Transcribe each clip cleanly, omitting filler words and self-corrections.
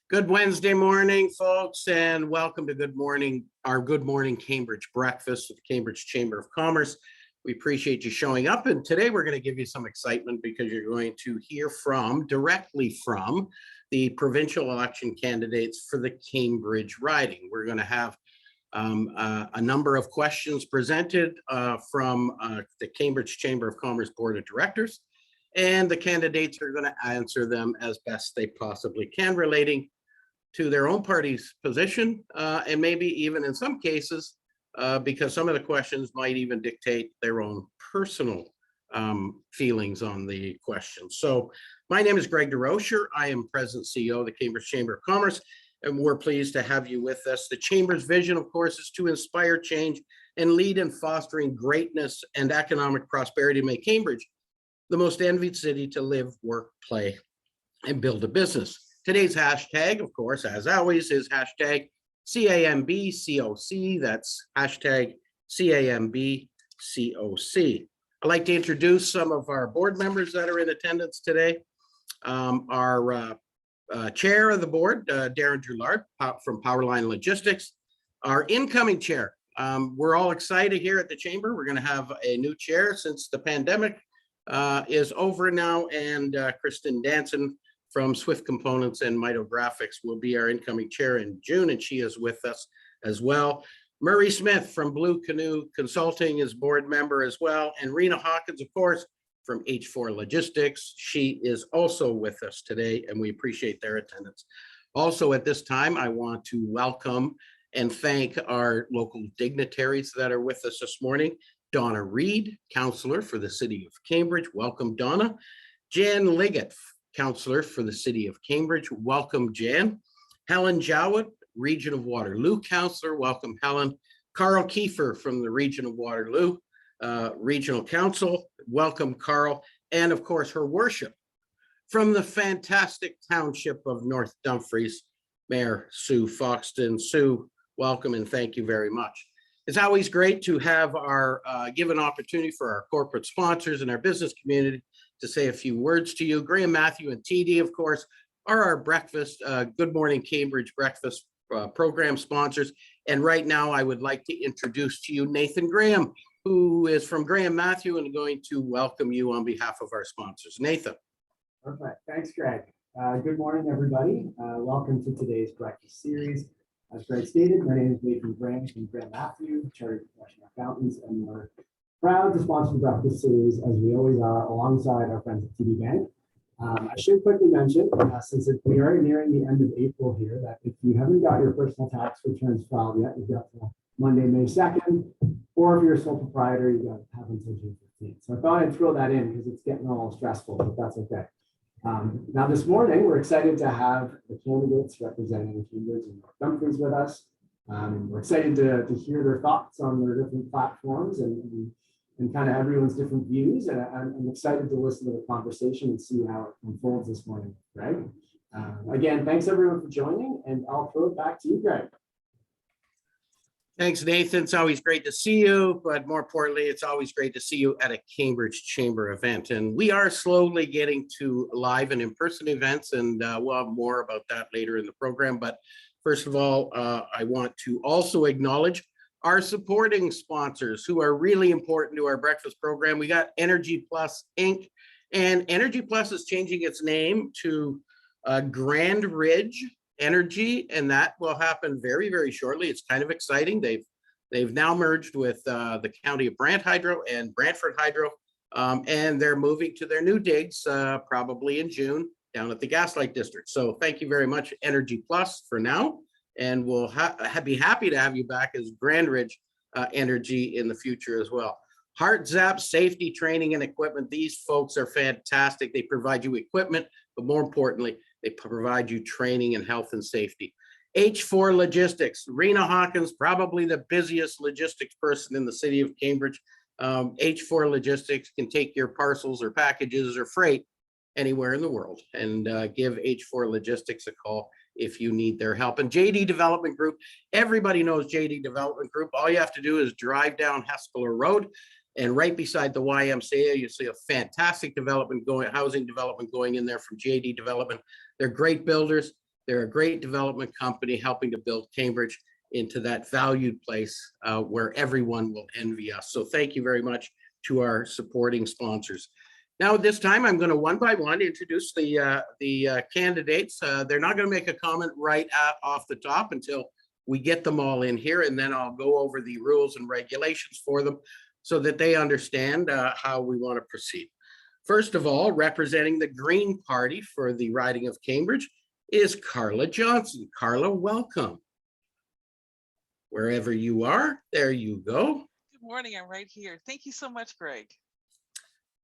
Good Wednesday morning, folks, and welcome to our Good Morning Cambridge breakfast with the Cambridge Chamber of Commerce. We appreciate you showing up, and today we're going to give you some excitement because you're going to hear directly from the provincial election candidates for the Cambridge riding. We're going to have a number of questions presented from the Cambridge Chamber of Commerce Board of Directors, and the candidates are going to answer them as best they possibly can relating to their own party's position, and maybe even in some cases, because some of the questions might even dictate their own personal feelings on the question. So my name is Greg DeRocher. I am President CEO of the Cambridge Chamber of Commerce, and we're pleased to have you with us. The Chamber's vision, of course, is to inspire change and lead in fostering greatness and economic prosperity to make Cambridge the most envied city to live, work, play, and build a business. Today's hashtag, of course, as always, is hashtag CAMBCOC. That's hashtag CAMBCOC. I'd like to introduce some of our board members that are in attendance today. Our chair of the board, Darren Drouillard from Powerline Logistics. Our incoming chair. We're all excited here at the Chamber. We're going to have a new chair since the pandemic is over now, and Kristen Danson from Swift Components and Mito Graphics will be our incoming chair in June, and she is with us as well. Murray Smith from Blue Canoe Consulting is board member as well, and Rena Hawkins, of course, from H4 Logistics. She is also with us today, and we appreciate their attendance. Also at this time, I want to welcome and thank our local dignitaries that are with us this morning. Donna Reed, Councillor for the City of Cambridge. Welcome, Donna. Jan Liggett, Councillor for the City of Cambridge. Welcome, Jan. Helen Jowett, Region of Waterloo Councillor. Welcome, Helen. Carl Kiefer from the Region of Waterloo Regional Council. Welcome, Carl. And of course, Her Worship from the fantastic township of North Dumfries, Mayor Sue Foxton. Sue, welcome and thank you very much. It's always great to have give an opportunity for our corporate sponsors and our business community to say a few words to you. Graham, Matthew, and TD, of course, are our breakfast, Good Morning Cambridge breakfast program sponsors. And right now, I would like to introduce to you Nathan Graham, who is from Graham Matthew and going to welcome you on behalf of our sponsors. Nathan. Perfect. Thanks, Greg. Good morning, everybody. Welcome to today's breakfast series. As Greg stated, my name is Nathan Graham from Graham Matthew, Chartered Professional Accountants, and we're proud to sponsor the breakfast series, as we always are, alongside our friends at TD Bank. I should quickly mention, since we are nearing the end of April here, that if you haven't got your personal tax returns filed yet, you've got Monday, May 2nd, or if you're a sole proprietor, you've got to have until June 15th. So I thought I'd throw that in because it's getting all stressful, but that's okay. Now this morning, we're excited to have the candidates representing Cambridge and North Dumfries with us. We're excited to hear their thoughts on their different platforms and kind of everyone's different views. And I'm excited to listen to the conversation and see how it unfolds this morning, Greg. Again, thanks everyone for joining, and I'll throw it back to you, Greg. Thanks, Nathan. It's always great to see you, but more importantly, it's always great to see you at a Cambridge Chamber event. And we are slowly getting to live and in-person events, and we'll have more about that later in the program. But first of all, I want to also acknowledge our supporting sponsors who are really important to our breakfast program. We got Energy Plus Inc., and Energy Plus is changing its name to Grand Ridge Energy, and that will happen very, very shortly. It's kind of exciting. They've now merged with the County of Brant Hydro and Brantford Hydro, and they're moving to their new digs probably in June down at the Gaslight District. So thank you very much, Energy Plus, for now, and we'll be happy to have you back as Grand Ridge Energy in the future as well. HeartZap Safety Training and Equipment. These folks are fantastic. They provide you equipment, but more importantly, they provide you training in health and safety. H4 Logistics. Rena Hawkins, probably the busiest logistics person in the city of Cambridge. H4 Logistics can take your parcels or packages or freight anywhere in the world, and give H4 Logistics a call if you need their help. And JD Development Group. Everybody knows JD Development Group. All you have to do is drive down Hespeler Road, and right beside the YMCA, you see a fantastic housing development going in there from JD Development. They're great builders. They're a great development company helping to build Cambridge into that valued place where everyone will envy us. So thank you very much to our supporting sponsors. Now, at this time, I'm going to one by one introduce the candidates. They're not going to make a comment right off the top until we get them all in here, and then I'll go over the rules and regulations for them so that they understand how we want to proceed. First of all, representing the Green Party for the riding of Cambridge is Carla Johnson. Carla, welcome. Wherever you are, there you go. Good morning, I'm right here. Thank you so much, Greg.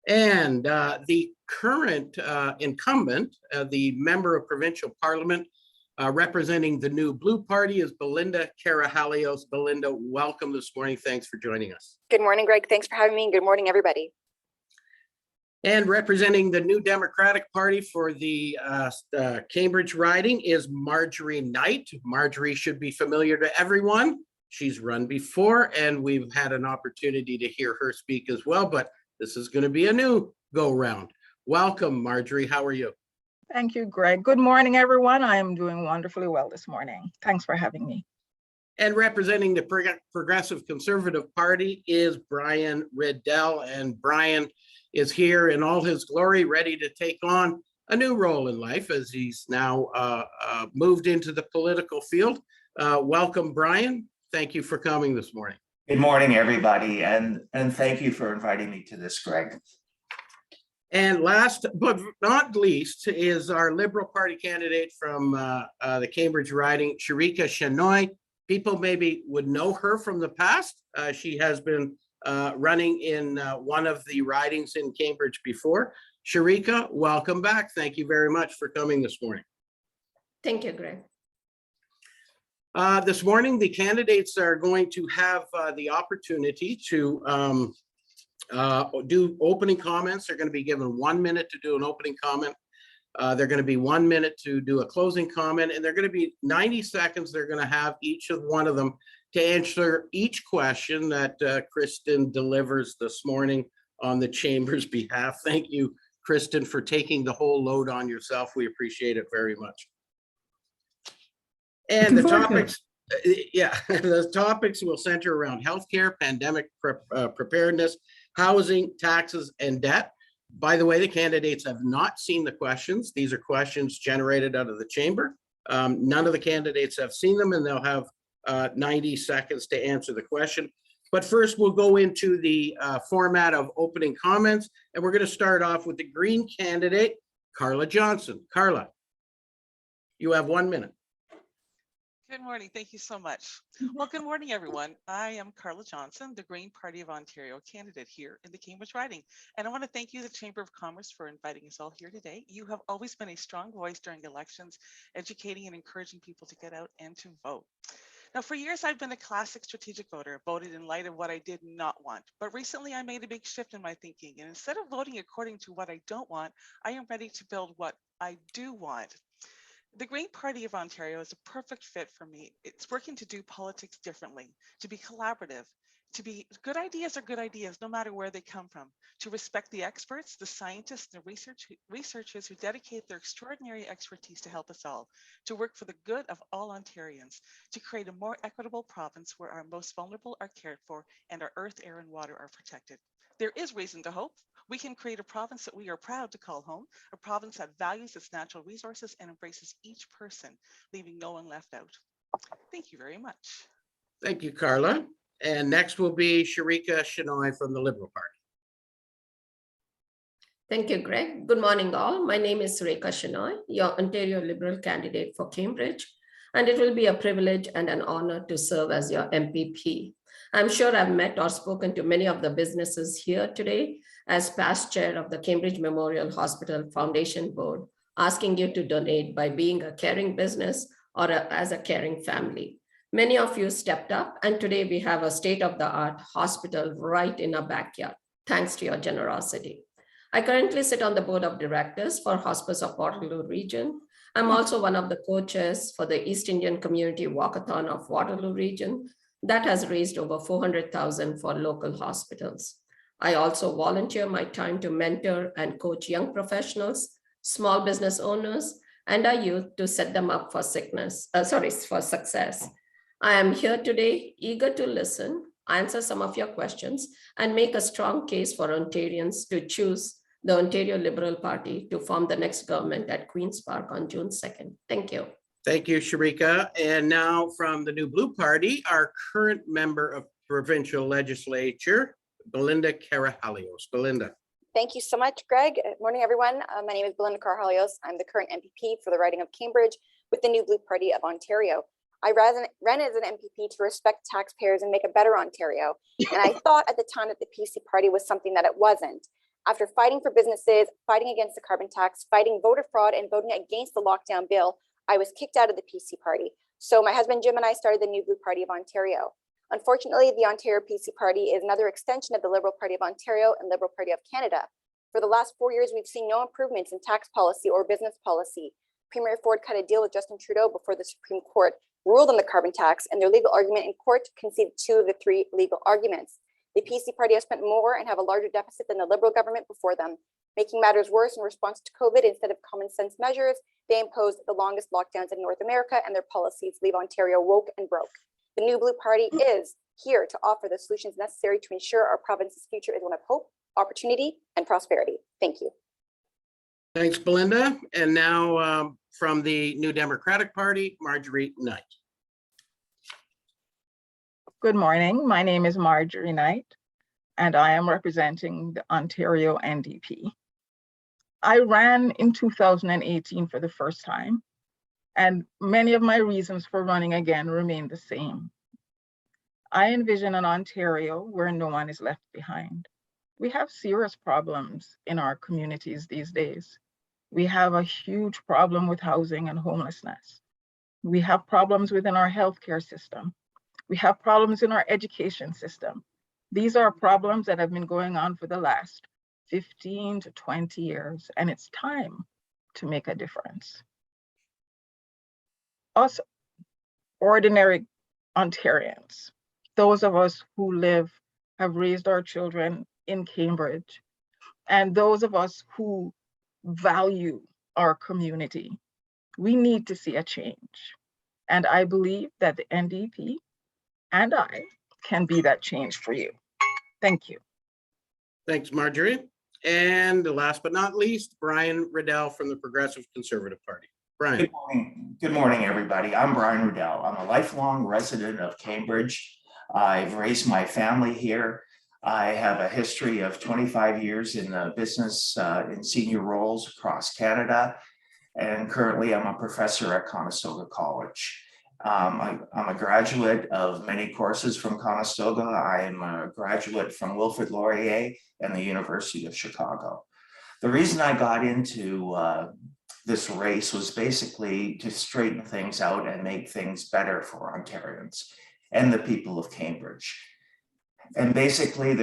And the current incumbent, the member of Provincial Parliament, representing the new Blue Party is Belinda Carhallios. Belinda, welcome this morning. Thanks for joining us. Good morning, Greg. Thanks for having me. Good morning, everybody. And representing the New Democratic Party for the Cambridge riding is Marjorie Knight. Marjorie should be familiar to everyone. She's run before, and we've had an opportunity to hear her speak as well, but this is going to be a new go-round. Welcome, Marjorie. How are you? Thank you, Greg. Good morning, everyone. I am doing wonderfully well this morning. Thanks for having me. And representing the Progressive Conservative Party is Brian Riddell. And Brian is here in all his glory, ready to take on a new role in life as he's now moved into the political field. Welcome, Brian. Thank you for coming this morning. Good morning, everybody, and thank you for inviting me to this, Greg. And last but not least is our Liberal Party candidate from the Cambridge riding, Sharika Shenoy. People maybe would know her from the past. She has been running in one of the ridings in Cambridge before. Sharika, welcome back. Thank you very much for coming this morning. Thank you, Greg. This morning, the candidates are going to have the opportunity to do opening comments. They're going to be given 1 minute to do an opening comment. They're going to be 1 minute to do a closing comment, and they're going to be 90 seconds. They're going to have each of one of them to answer each question that Kristen delivers this morning on the Chamber's behalf. Thank you, Kristen, for taking the whole load on yourself. We appreciate it very much. And the topics, the topics will center around healthcare, pandemic preparedness, housing, taxes, and debt. By the way, the candidates have not seen the questions. These are questions generated out of the Chamber. None of the candidates have seen them, and they'll have 90 seconds to answer the question. But first, we'll go into the format of opening comments, and we're going to start off with the Green candidate, Carla Johnson. Carla, you have 1 minute. Good morning. Thank you so much. Well, good morning, everyone. I am Carla Johnson, the Green Party of Ontario candidate here in the Cambridge riding. And I want to thank you, the Chamber of Commerce, for inviting us all here today. You have always been a strong voice during elections, educating and encouraging people to get out and to vote. Now, for years, I've been a classic strategic voter, voted in light of what I did not want. But recently, I made a big shift in my thinking. And instead of voting according to what I don't want, I am ready to build what I do want. The Green Party of Ontario is a perfect fit for me. It's working to do politics differently, to be collaborative, to be good ideas are good ideas, no matter where they come from, to respect the experts, the scientists, the researchers who dedicate their extraordinary expertise to help us all, to work for the good of all Ontarians, to create a more equitable province where our most vulnerable are cared for and our earth, air, and water are protected. There is reason to hope. We can create a province that we are proud to call home, a province that values its natural resources and embraces each person, leaving no one left out. Thank you very much. Thank you, Carla. And next will be Sharika Shenoy from the Liberal Party. Thank you, Greg. Good morning, all. My name is Sureka Shenoy, your Ontario Liberal candidate for Cambridge, and it will be a privilege and an honor to serve as your MPP. I'm sure I've met or spoken to many of the businesses here today as past chair of the Cambridge Memorial Hospital Foundation Board, asking you to donate by being a caring business or as a caring family. Many of you stepped up, and today we have a state-of-the-art hospital right in our backyard, thanks to your generosity. I currently sit on the board of directors for Hospice of Waterloo Region. I'm also one of the co-chairs for the East Indian Community Walkathon of Waterloo Region that has raised over $400,000 for local hospitals. I also volunteer my time to mentor and coach young professionals, small business owners, and our youth to set them up for for success. I am here today, eager to listen, answer some of your questions, and make a strong case for Ontarians to choose the Ontario Liberal Party to form the next government at Queen's Park on June 2nd. Thank you. Thank you, Sharika. And now from the New Blue Party, our current member of Provincial Legislature, Belinda Carhallios. Belinda. Thank you so much, Greg. Good morning, everyone. My name is Belinda Carhallios. I'm the current MPP for the riding of Cambridge with the New Blue Party of Ontario. I ran as an MPP to respect taxpayers and make a better Ontario. And I thought at the time that the PC party was something that it wasn't. After fighting for businesses, fighting against the carbon tax, fighting voter fraud, and voting against the lockdown bill, I was kicked out of the PC party. So my husband Jim and I started the New Blue Party of Ontario. Unfortunately, the Ontario PC party is another extension of the Liberal Party of Ontario and Liberal Party of Canada. For the last 4 years, we've seen no improvements in tax policy or business policy. Premier Ford cut a deal with Justin Trudeau before the Supreme Court ruled on the carbon tax, and their legal argument in court conceded 2 of the 3 legal arguments. The PC party has spent more and have a larger deficit than the Liberal government before them. Making matters worse, in response to COVID, instead of common sense measures, they imposed the longest lockdowns in North America, and their policies leave Ontario woke and broke. The New Blue Party is here to offer the solutions necessary to ensure our province's future is one of hope, opportunity, and prosperity. Thank you. Thanks, Belinda. And now from the New Democratic Party, Marjorie Knight. Good morning. My name is Marjorie Knight, and I am representing the Ontario NDP. I ran in 2018 for the first time, and many of my reasons for running again remain the same. I envision an Ontario where no one is left behind. We have serious problems in our communities these days. We have a huge problem with housing and homelessness. We have problems within our healthcare system. We have problems in our education system. These are problems that have been going on for the last 15 to 20 years, and it's time to make a difference. Us ordinary Ontarians, those of us who have raised our children in Cambridge, and those of us who value our community, we need to see a change. And I believe that the NDP and I can be that change for you. Thank you. Thanks, Marjorie. And last but not least, Brian Riddell from the Progressive Conservative Party. Brian. Good morning. Good morning, everybody. I'm Brian Riddell. I'm a lifelong resident of Cambridge. I've raised my family here. I have a history of 25 years in the business in senior roles across Canada. And currently I'm a professor at Conestoga College. I'm a graduate of many courses from Conestoga. I am a graduate from Wilfrid Laurier and the University of Chicago. The reason I got into this race was basically to straighten things out and make things better for Ontarians and the people of Cambridge. And basically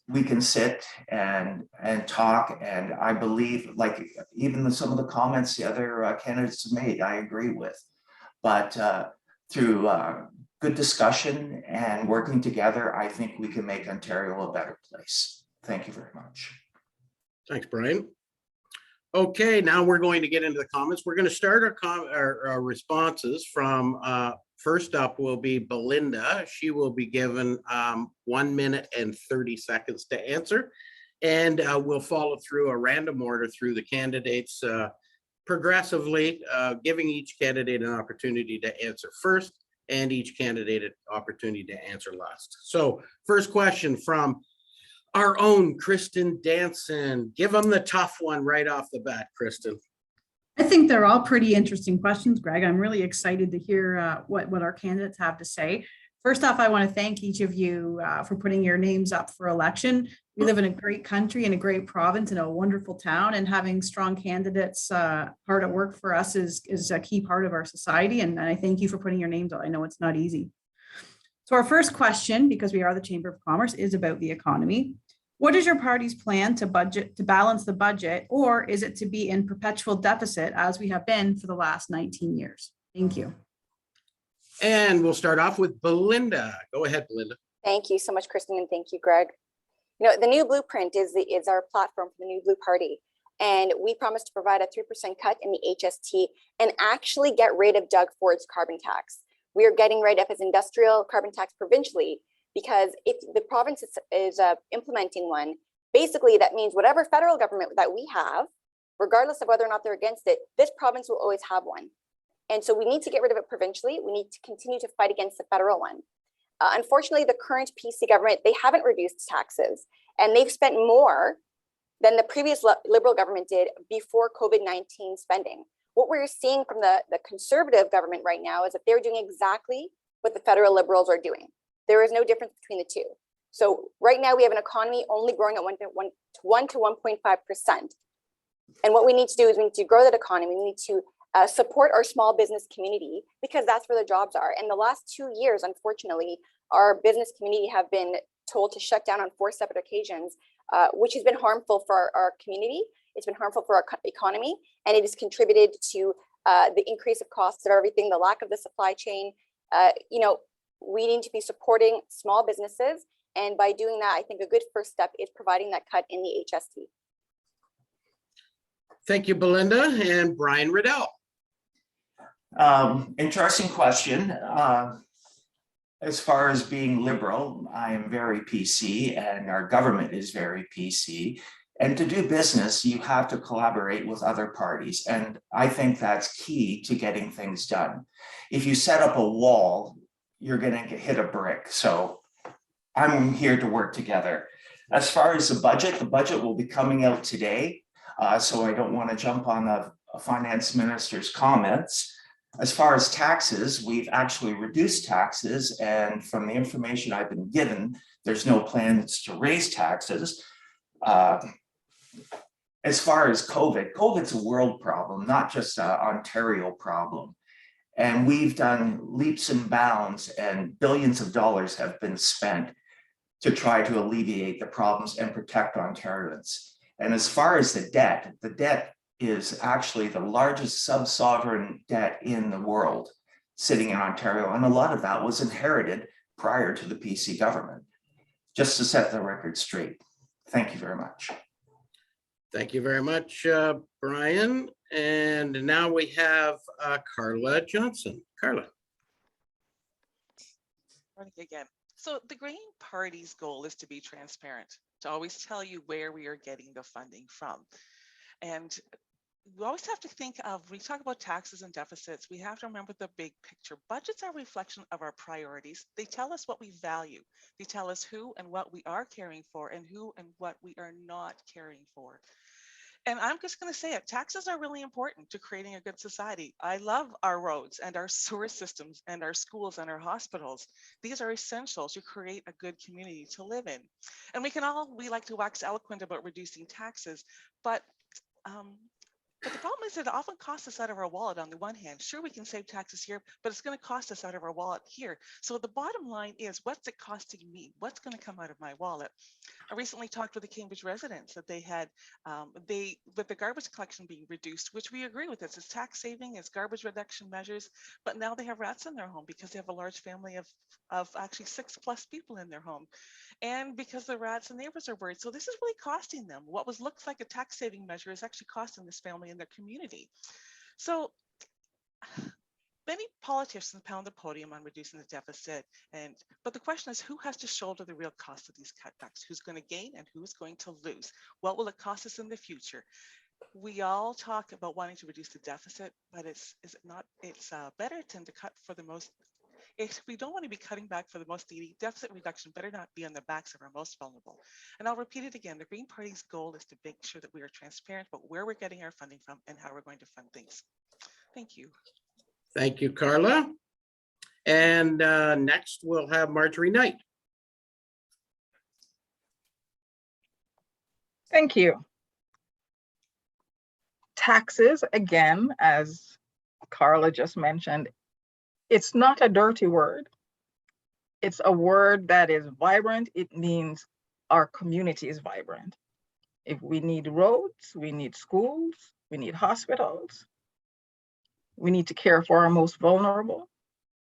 we can sit and talk, and I believe, like even some of the comments the other candidates have made, I agree with. But through good discussion and working together, I think we can make Ontario a better place. Thank you very much. Thanks, Brian. Okay, now we're going to get into the comments. We're going to start our responses from, first up will be Belinda. She will be given 1 minute and 30 seconds to answer. And we'll follow through a random order through the candidates progressively, giving each candidate an opportunity to answer first and each candidate an opportunity to answer last. So first question from our own Kristen Danson. Give them the tough one right off the bat, Kristen. I think they're all pretty interesting questions, Greg. I'm really excited to hear what our candidates have to say. First off, I want to thank each of you for putting your names up for election. We live in a great country, in a great province, in a wonderful town, and having strong candidates hard at work for us is a key part of our society. And I thank you for putting your names out. I know it's not easy. So our first question, because we are the Chamber of Commerce, is about the economy. What is your party's plan to balance the budget, or is it to be in perpetual deficit as we have been for the last 19 years? Thank you. And we'll start off with Belinda. Go ahead, Belinda. Thank you so much, Kristen, and thank you, Greg. You know, the New Blueprint is our platform for the New Blue Party. And we promised to provide a 3% cut in the HST and actually get rid of Doug Ford's carbon tax. We are getting rid of his industrial carbon tax provincially, because if the province is implementing one, basically that means whatever federal government that we have, regardless of whether or not they're against it, this province will always have one. And so we need to get rid of it provincially. We need to continue to fight against the federal one. Unfortunately, the current PC government, they haven't reduced taxes, and they've spent more than the previous Liberal government did before COVID-19 spending. What we're seeing from the Conservative government right now is that they're doing exactly what the federal Liberals are doing. There is no difference between the two. So right now we have an economy only growing at 1 to 1.5%. And what we need to do is we need to grow that economy. We need to support our small business community, because that's where the jobs are. And the last 2 years, unfortunately, our business community have been told to shut down on 4 separate occasions, which has been harmful for our community. It's been harmful for our economy, and it has contributed to the increase of costs of everything, the lack of the supply chain. We need to be supporting small businesses. And by doing that, I think a good first step is providing that cut in the HST. Thank you, Belinda. And Brian Riddell. Interesting question. As far as being liberal, I am very PC, and our government is very PC. And to do business, you have to collaborate with other parties. And I think that's key to getting things done. If you set up a wall, you're going to hit a brick. So I'm here to work together. As far as the budget will be coming out today. So I don't want to jump on the finance minister's comments. As far as taxes, we've actually reduced taxes, and from the information I've been given, there's no plans to raise taxes. As far as COVID's a world problem, not just an Ontario problem. And we've done leaps and bounds, and billions of dollars have been spent to try to alleviate the problems and protect Ontarians. And as far as the debt is actually the largest sub-sovereign debt in the world sitting in Ontario. And a lot of that was inherited prior to the PC government, just to set the record straight. Thank you very much. Thank you very much, Brian. And now we have Carla Johnson. Carla. Morning again. So the Green Party's goal is to be transparent, to always tell you where we are getting the funding from. And we always have to think of, we talk about taxes and deficits, we have to remember the big picture. Budgets are a reflection of our priorities. They tell us what we value. They tell us who and what we are caring for, and who and what we are not caring for. And I'm just going to say it, taxes are really important to creating a good society. I love our roads and our sewer systems and our schools and our hospitals. These are essential to create a good community to live in. And we like to wax eloquent about reducing taxes, but the problem is it often costs us out of our wallet. On the one hand, sure, we can save taxes here, but it's going to cost us out of our wallet here. So the bottom line is, what's it costing me? What's going to come out of my wallet? I recently talked with the Cambridge residents that they had, with the garbage collection being reduced, which we agree with. It's tax saving, it's garbage reduction measures, but now they have rats in their home because they have a large family of actually 6+ people in their home. And because the rats and neighbors are worried. So this is really costing them. What looks like a tax saving measure is actually costing this family and their community. So many politicians pound the podium on reducing the deficit, but the question is, who has to shoulder the real cost of these cutbacks? Who's going to gain and who's going to lose? What will it cost us in the future? We all talk about wanting to reduce the deficit, but it's better to cut for the most. If we don't want to be cutting back for the most needy, deficit reduction better not be on the backs of our most vulnerable. And I'll repeat it again, the Green Party's goal is to make sure that we are transparent about where we're getting our funding from and how we're going to fund things. Thank you. Thank you, Carla. And next we'll have Marjorie Knight. Thank you. Taxes, again, as Carla just mentioned, it's not a dirty word. It's a word that is vibrant. It means our community is vibrant. If we need roads, we need schools, we need hospitals, we need to care for our most vulnerable,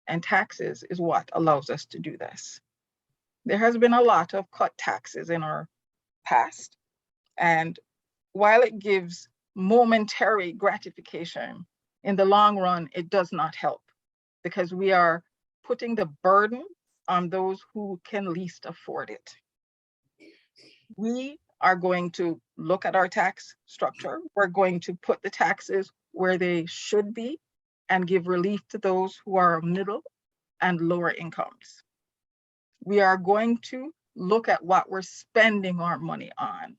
and taxes is what allows us to do this. There has been a lot of cut taxes in our past, and while it gives momentary gratification, in the long run, it does not help because we are putting the burden on those who can least afford it. We are going to look at our tax structure. We're going to put the taxes where they should be and give relief to those who are middle and lower incomes. We are going to look at what we're spending our money on.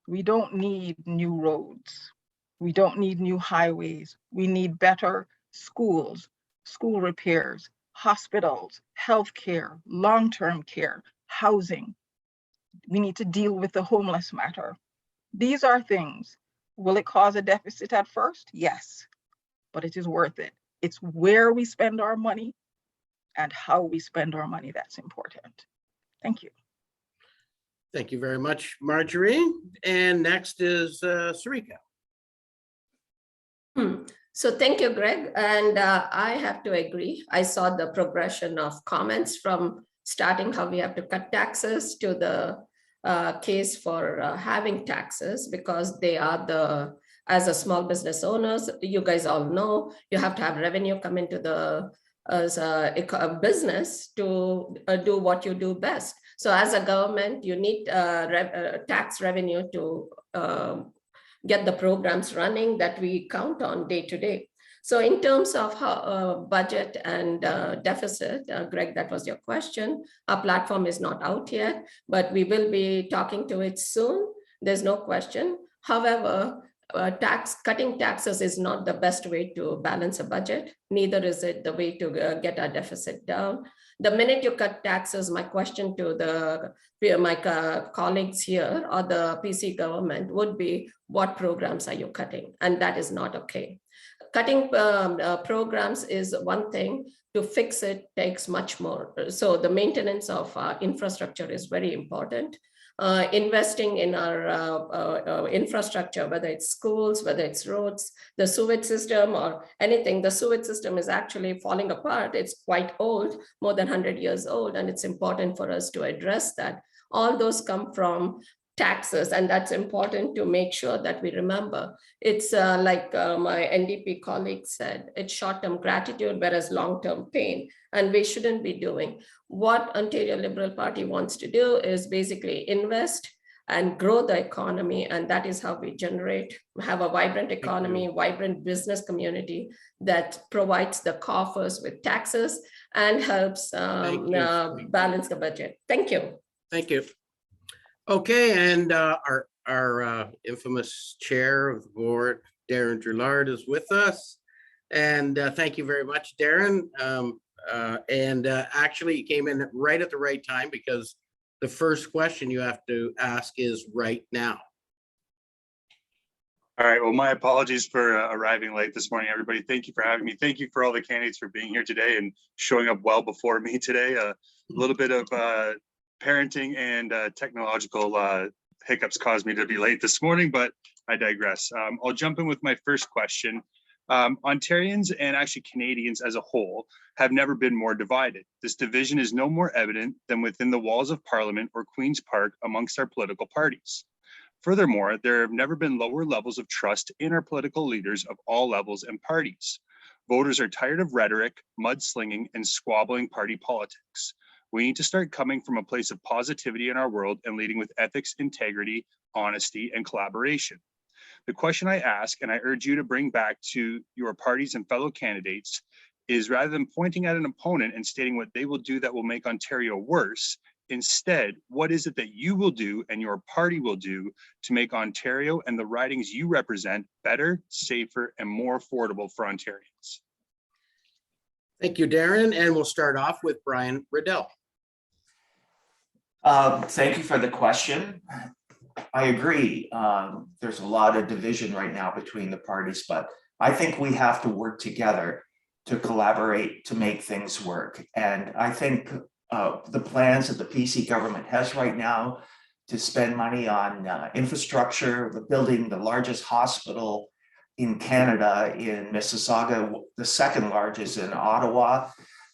We don't need new roads. We don't need new highways. We need better schools, school repairs, hospitals, healthcare, long-term care, housing. We need to deal with the homeless matter. These are things. Will it cause a deficit at first? Yes, but it is worth it. It's where we spend our money and how we spend our money that's important. Thank you. Thank you very much, Marjorie. And next is Sarika. So thank you, Greg. And I have to agree. I saw the progression of comments from starting how we have to cut taxes to the case for having taxes, because they are the, as a small business owners, you guys all know, you have to have revenue come into the as a business to do what you do best. So as a government, you need tax revenue to get the programs running that we count on day to day. So in terms of how, budget and deficit, Greg, that was your question. Our platform is not out yet, but we will be talking to it soon. There's no question. However, cutting taxes is not the best way to balance a budget. Neither is it the way to get our deficit down. The minute you cut taxes, my question to my colleagues here or the PC government would be, what programs are you cutting? And that is not okay. Cutting programs is one thing. To fix it takes much more. So the maintenance of infrastructure is very important. Investing in our infrastructure, whether it's schools, whether it's roads, the sewage system or anything. The sewage system is actually falling apart. It's quite old, more than 100 years old, and it's important for us to address that. All those come from taxes, and that's important to make sure that we remember. It's like my NDP colleague said, it's short-term gratitude, whereas long-term pain, and we shouldn't be doing. What Ontario Liberal Party wants to do is basically invest and grow the economy, and that is how we have a vibrant economy, vibrant business community that provides the coffers with taxes and helps balance the budget. Thank you. Thank you. Okay, and our infamous chair of the board, Darren Drillard, is with us. And thank you very much, Darren. Actually, you came in right at the right time, because the first question you have to ask is right now. All right, well, my apologies for arriving late this morning, everybody. Thank you for having me. Thank you for all the candidates for being here today and showing up well before me today. A little bit of parenting and technological hiccups caused me to be late this morning, but I digress. I'll jump in with my first question. Ontarians and actually Canadians as a whole have never been more divided. This division is no more evident than within the walls of Parliament or Queen's Park amongst our political parties. Furthermore, there have never been lower levels of trust in our political leaders of all levels and parties. Voters are tired of rhetoric, mudslinging, and squabbling party politics. We need to start coming from a place of positivity in our world and leading with ethics, integrity, honesty, and collaboration. The question I ask, and I urge you to bring back to your parties and fellow candidates, is rather than pointing at an opponent and stating what they will do that will make Ontario worse, instead, what is it that you will do and your party will do to make Ontario and the ridings you represent better, safer, and more affordable for Ontarians? Thank you, Darren. And we'll start off with Brian Riddell. Thank you for the question. I agree. There's a lot of division right now between the parties, but I think we have to work together to collaborate to make things work. And I think the plans that the PC government has right now to spend money on infrastructure, building the largest hospital in Canada in Mississauga, the second largest in Ottawa.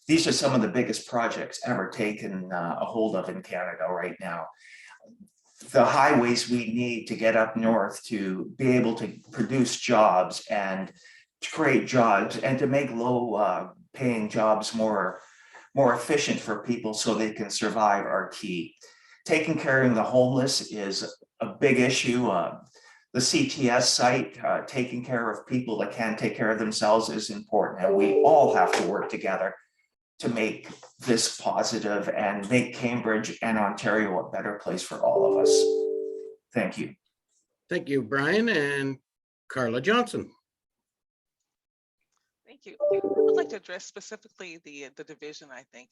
These are some of the biggest projects ever taken a hold of in Canada right now. the highways we need to get up north to be able to produce jobs and to create jobs and to make low paying jobs more efficient for people so they can survive are key. Taking care of the homeless is a big issue. The CTS site, taking care of people that can't take care of themselves is important, and we all have to work together to make this positive and make Cambridge and Ontario a better place for all of us. Thank you. Thank you, Brian. And Carla Johnson. Thank you. I would like to address specifically the division, I think,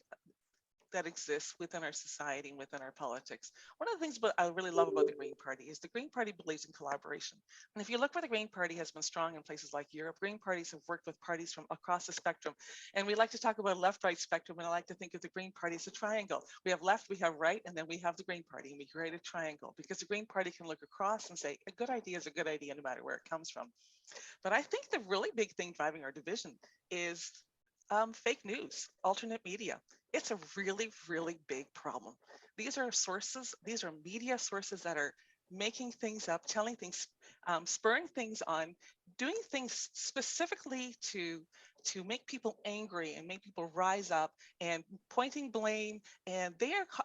that exists within our society and within our politics. One of the things I really love about the Green Party is the Green Party believes in collaboration. And if you look where the Green Party has been strong in places like Europe, Green parties have worked with parties from across the spectrum. And we like to talk about a left-right spectrum, and I like to think of the Green Party as a triangle. We have left, we have right, and then we have the Green Party, and we create a triangle because the Green Party can look across and say, a good idea is a good idea no matter where it comes from. But I think the really big thing driving our division is fake news, alternate media. It's a really, really big problem. These are sources, these are media sources that are making things up, telling things, spurring things on, doing things specifically to make people angry and make people rise up and pointing blame. And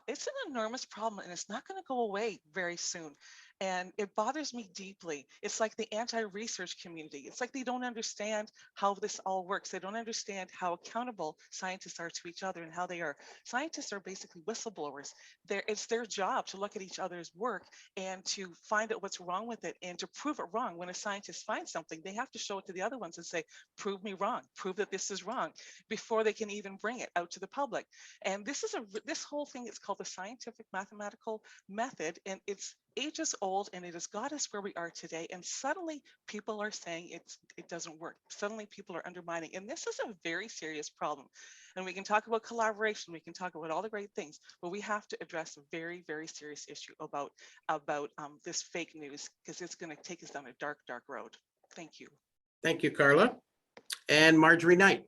it's an enormous problem, and it's not going to go away very soon. And it bothers me deeply. It's like the anti-research community. It's like they don't understand how this all works. They don't understand how accountable scientists are to each other and how they are. Scientists are basically whistleblowers. It's their job to look at each other's work and to find out what's wrong with it and to prove it wrong. When a scientist finds something, they have to show it to the other ones and say, prove me wrong, prove that this is wrong, before they can even bring it out to the public. And this whole thing is called the scientific mathematical method, and it's ages old, and it has got us where we are today. And suddenly people are saying it doesn't work. Suddenly people are undermining, and this is a very serious problem. And we can talk about collaboration, we can talk about all the great things, but we have to address a very, very serious issue about this fake news, because it's going to take us down a dark, dark road. Thank you. Thank you, Carla. And Marjorie Knight.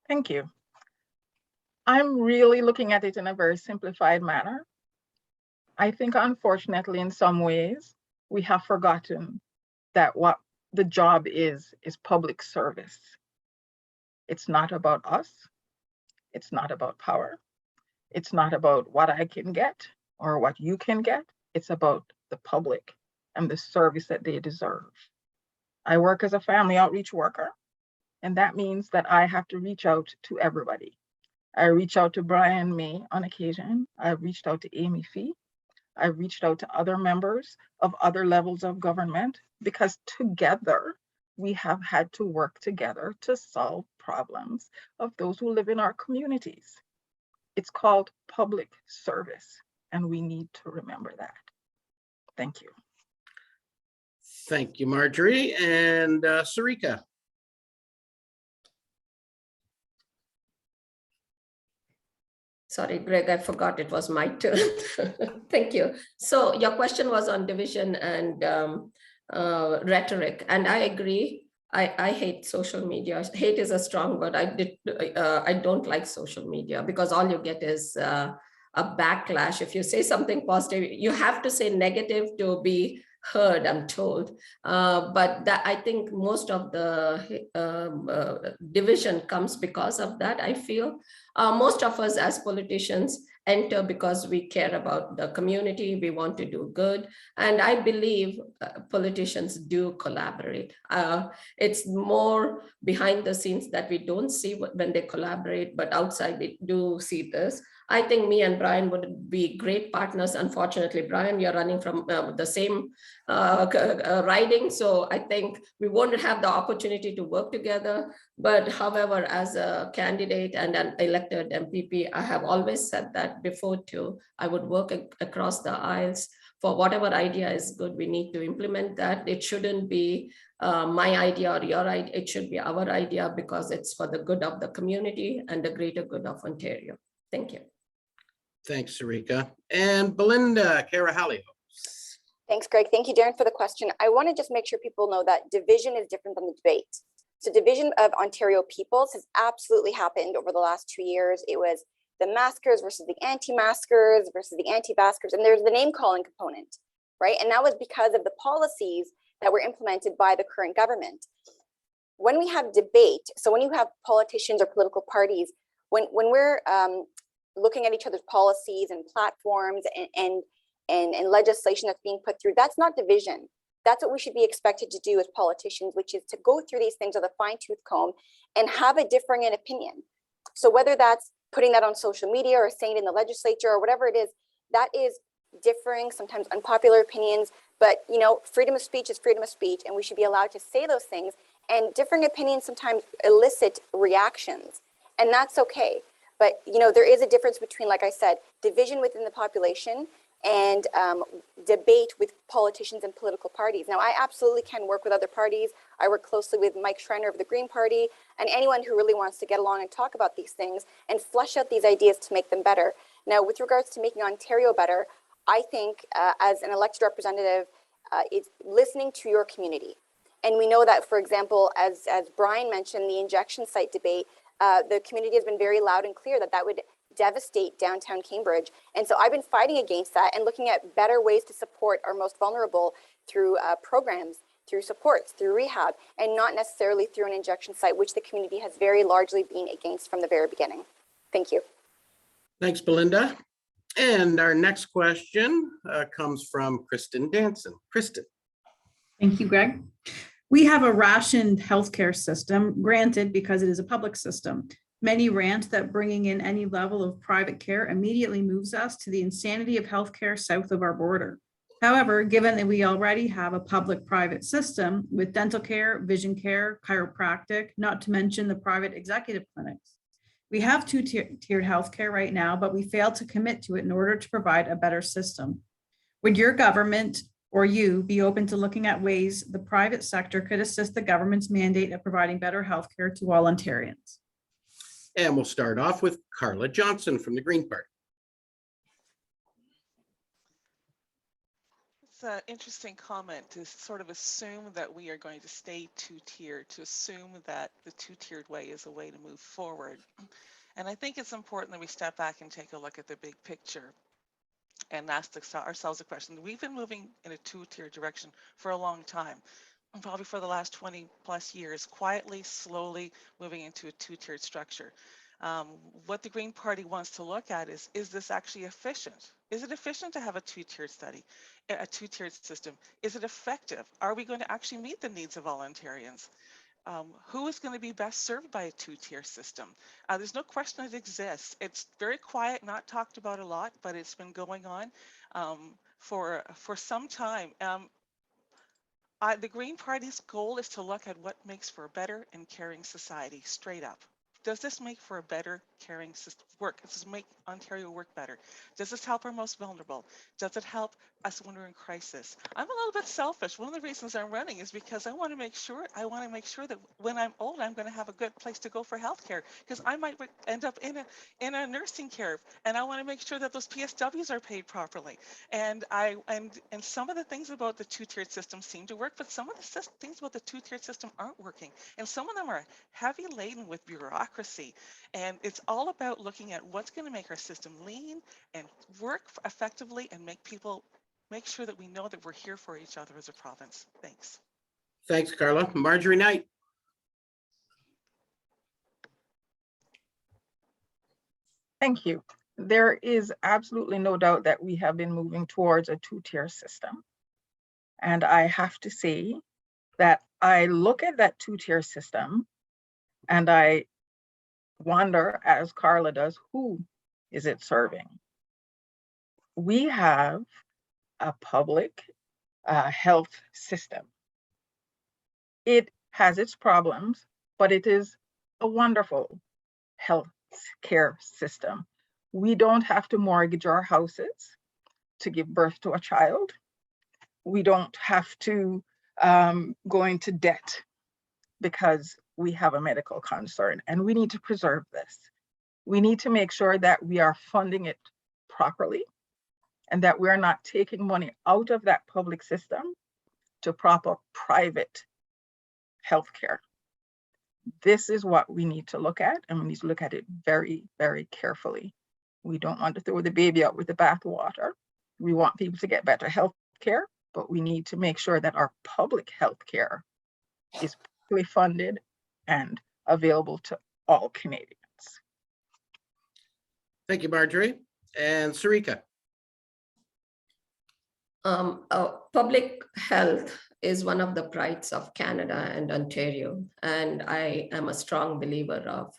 Thank you. I'm really looking at it in a very simplified manner. I think, unfortunately, in some ways, we have forgotten that what the job is public service. It's not about us. It's not about power. It's not about what I can get or what you can get. It's about the public and the service that they deserve. I work as a family outreach worker, and that means that I have to reach out to everybody. I reach out to Brian May on occasion. I've reached out to Amy Fee. I've reached out to other members of other levels of government, because together we have had to work together to solve problems of those who live in our communities. It's called public service, and we need to remember that. Thank you. Thank you, Marjorie. And Sarika. Sorry, Greg, I forgot it was my turn. Thank you. So your question was on division and rhetoric, and I agree. I hate social media. Hate is a strong word. I don't like social media, because all you get is a backlash. If you say something positive, you have to say negative to be heard, I'm told. But that, I think most of the division comes because of that, I feel. Most of us as politicians enter because we care about the community, we want to do good. And I believe politicians do collaborate. It's more behind the scenes that we don't see when they collaborate, but outside we do see this. I think me and Brian would be great partners. Unfortunately, Brian, you're running from the same riding. So I think we won't have the opportunity to work together. But however, as a candidate and an elected MPP, I have always said that before too. I would work across the aisles for whatever idea is good. We need to implement that. It shouldn't be my idea or your idea. It should be our idea, because it's for the good of the community and the greater good of Ontario. Thank you. Thanks, Sarika. And Belinda Carhallios. Thanks, Greg. Thank you, Darren, for the question. I want to just make sure people know that division is different than the debate. So division of Ontario peoples has absolutely happened over the last 2 years. It was the maskers versus the anti-maskers versus the anti-vaxxers, and there's the name calling component, right? And that was because of the policies that were implemented by the current government. When we have debate, so when you have politicians or political parties, when we're looking at each other's policies and platforms and legislation that's being put through, that's not division. That's what we should be expected to do as politicians, which is to go through these things with a fine-tooth comb and have a differing opinion. So whether that's putting that on social media or saying it in the legislature or whatever it is, that is differing, sometimes unpopular opinions, but you know, freedom of speech is freedom of speech, and we should be allowed to say those things, and differing opinions sometimes elicit reactions, and that's okay. But you know, there is a difference between, like I said, division within the population and debate with politicians and political parties. Now, I absolutely can work with other parties. I work closely with Mike Schreiner of the Green Party and anyone who really wants to get along and talk about these things and flesh out these ideas to make them better. Now, with regards to making Ontario better, I think as an elected representative, it's listening to your community. And we know that, for example, as Brian mentioned, the injection site debate, the community has been very loud and clear that that would devastate downtown Cambridge. And so I've been fighting against that and looking at better ways to support our most vulnerable through programs, through supports, through rehab, and not necessarily through an injection site, which the community has very largely been against from the very beginning. Thank you. Thanks, Belinda. And our next question comes from Kristen Danson. Kristen. Thank you, Greg. We have a rationed healthcare system, granted, because it is a public system. Many rant that bringing in any level of private care immediately moves us to the insanity of healthcare south of our border. However, given that we already have a public-private system with dental care, vision care, chiropractic, not to mention the private executive clinics, we have two-tiered healthcare right now, but we failed to commit to it in order to provide a better system. Would your government or you be open to looking at ways the private sector could assist the government's mandate of providing better healthcare to all Ontarians? And we'll start off with Carla Johnson from the Green Party. It's an interesting comment to sort of assume that we are going to stay two-tiered, to assume that the two-tiered way is a way to move forward. And I think it's important that we step back and take a look at the big picture and ask ourselves a question. We've been moving in a two-tiered direction for a long time, probably for the last 20 plus years, quietly, slowly moving into a two-tiered structure. What the Green Party wants to look at is this actually efficient? Is it efficient to have a two-tiered system? Is it effective? Are we going to actually meet the needs of all Ontarians? Who is going to be best served by a two-tier system? There's no question it exists. It's very quiet, not talked about a lot, but it's been going on for some time. The Green Party's goal is to look at what makes for a better and caring society, straight up. Does this make for a better, caring system work? Does this make Ontario work better? Does this help our most vulnerable? Does it help us when we're in crisis? I'm a little bit selfish. One of the reasons I'm running is because I want to make sure that when I'm old, I'm going to have a good place to go for healthcare, because I might end up in a nursing care, and I want to make sure that those PSWs are paid properly. And some of the things about the two-tiered system seem to work, but some of the things about the two-tiered system aren't working, and some of them are heavy laden with bureaucracy. And it's all about looking at what's going to make our system lean and work effectively and make sure that we know that we're here for each other as a province. Thanks. Thanks, Carla. Marjorie Knight. Thank you. There is absolutely no doubt that we have been moving towards a two-tier system. And I have to say that I look at that two-tier system and I wonder, as Carla does, who is it serving? We have a public health system. It has its problems, but it is a wonderful health care system. We don't have to mortgage our houses to give birth to a child. We don't have to go into debt because we have a medical concern, and we need to preserve this. We need to make sure that we are funding it properly and that we're not taking money out of that public system to prop up private healthcare. This is what we need to look at, and we need to look at it very, very carefully. We don't want to throw the baby out with the bathwater. We want people to get better health care, but we need to make sure that our public health care is fully funded and available to all Canadians. Thank you, Marjorie. And Sarika. Public health is one of the prides of Canada and Ontario, and I am a strong believer of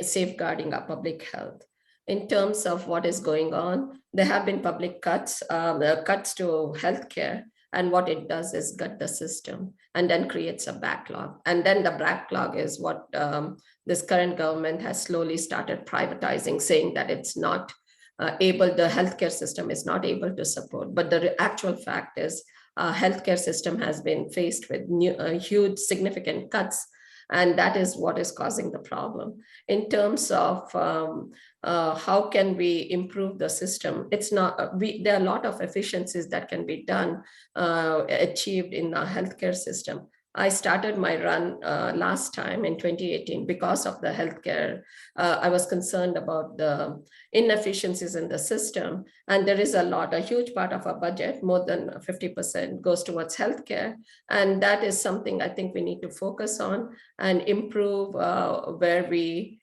safeguarding our public health. In terms of what is going on, there have been public cuts to healthcare, and what it does is gut the system and then creates a backlog. And then the backlog is what this current government has slowly started privatizing, saying that it's not the healthcare system is not able to support. But the actual fact is healthcare system has been faced with huge significant cuts, and that is what is causing the problem. In terms of how can we improve the system, it's not, there are a lot of efficiencies that can be done, achieved in the healthcare system. I started my run last time in 2018 because of the healthcare. I was concerned about the inefficiencies in the system. And there is a huge part of our budget, more than 50% goes towards healthcare. And that is something I think we need to focus on and improve where we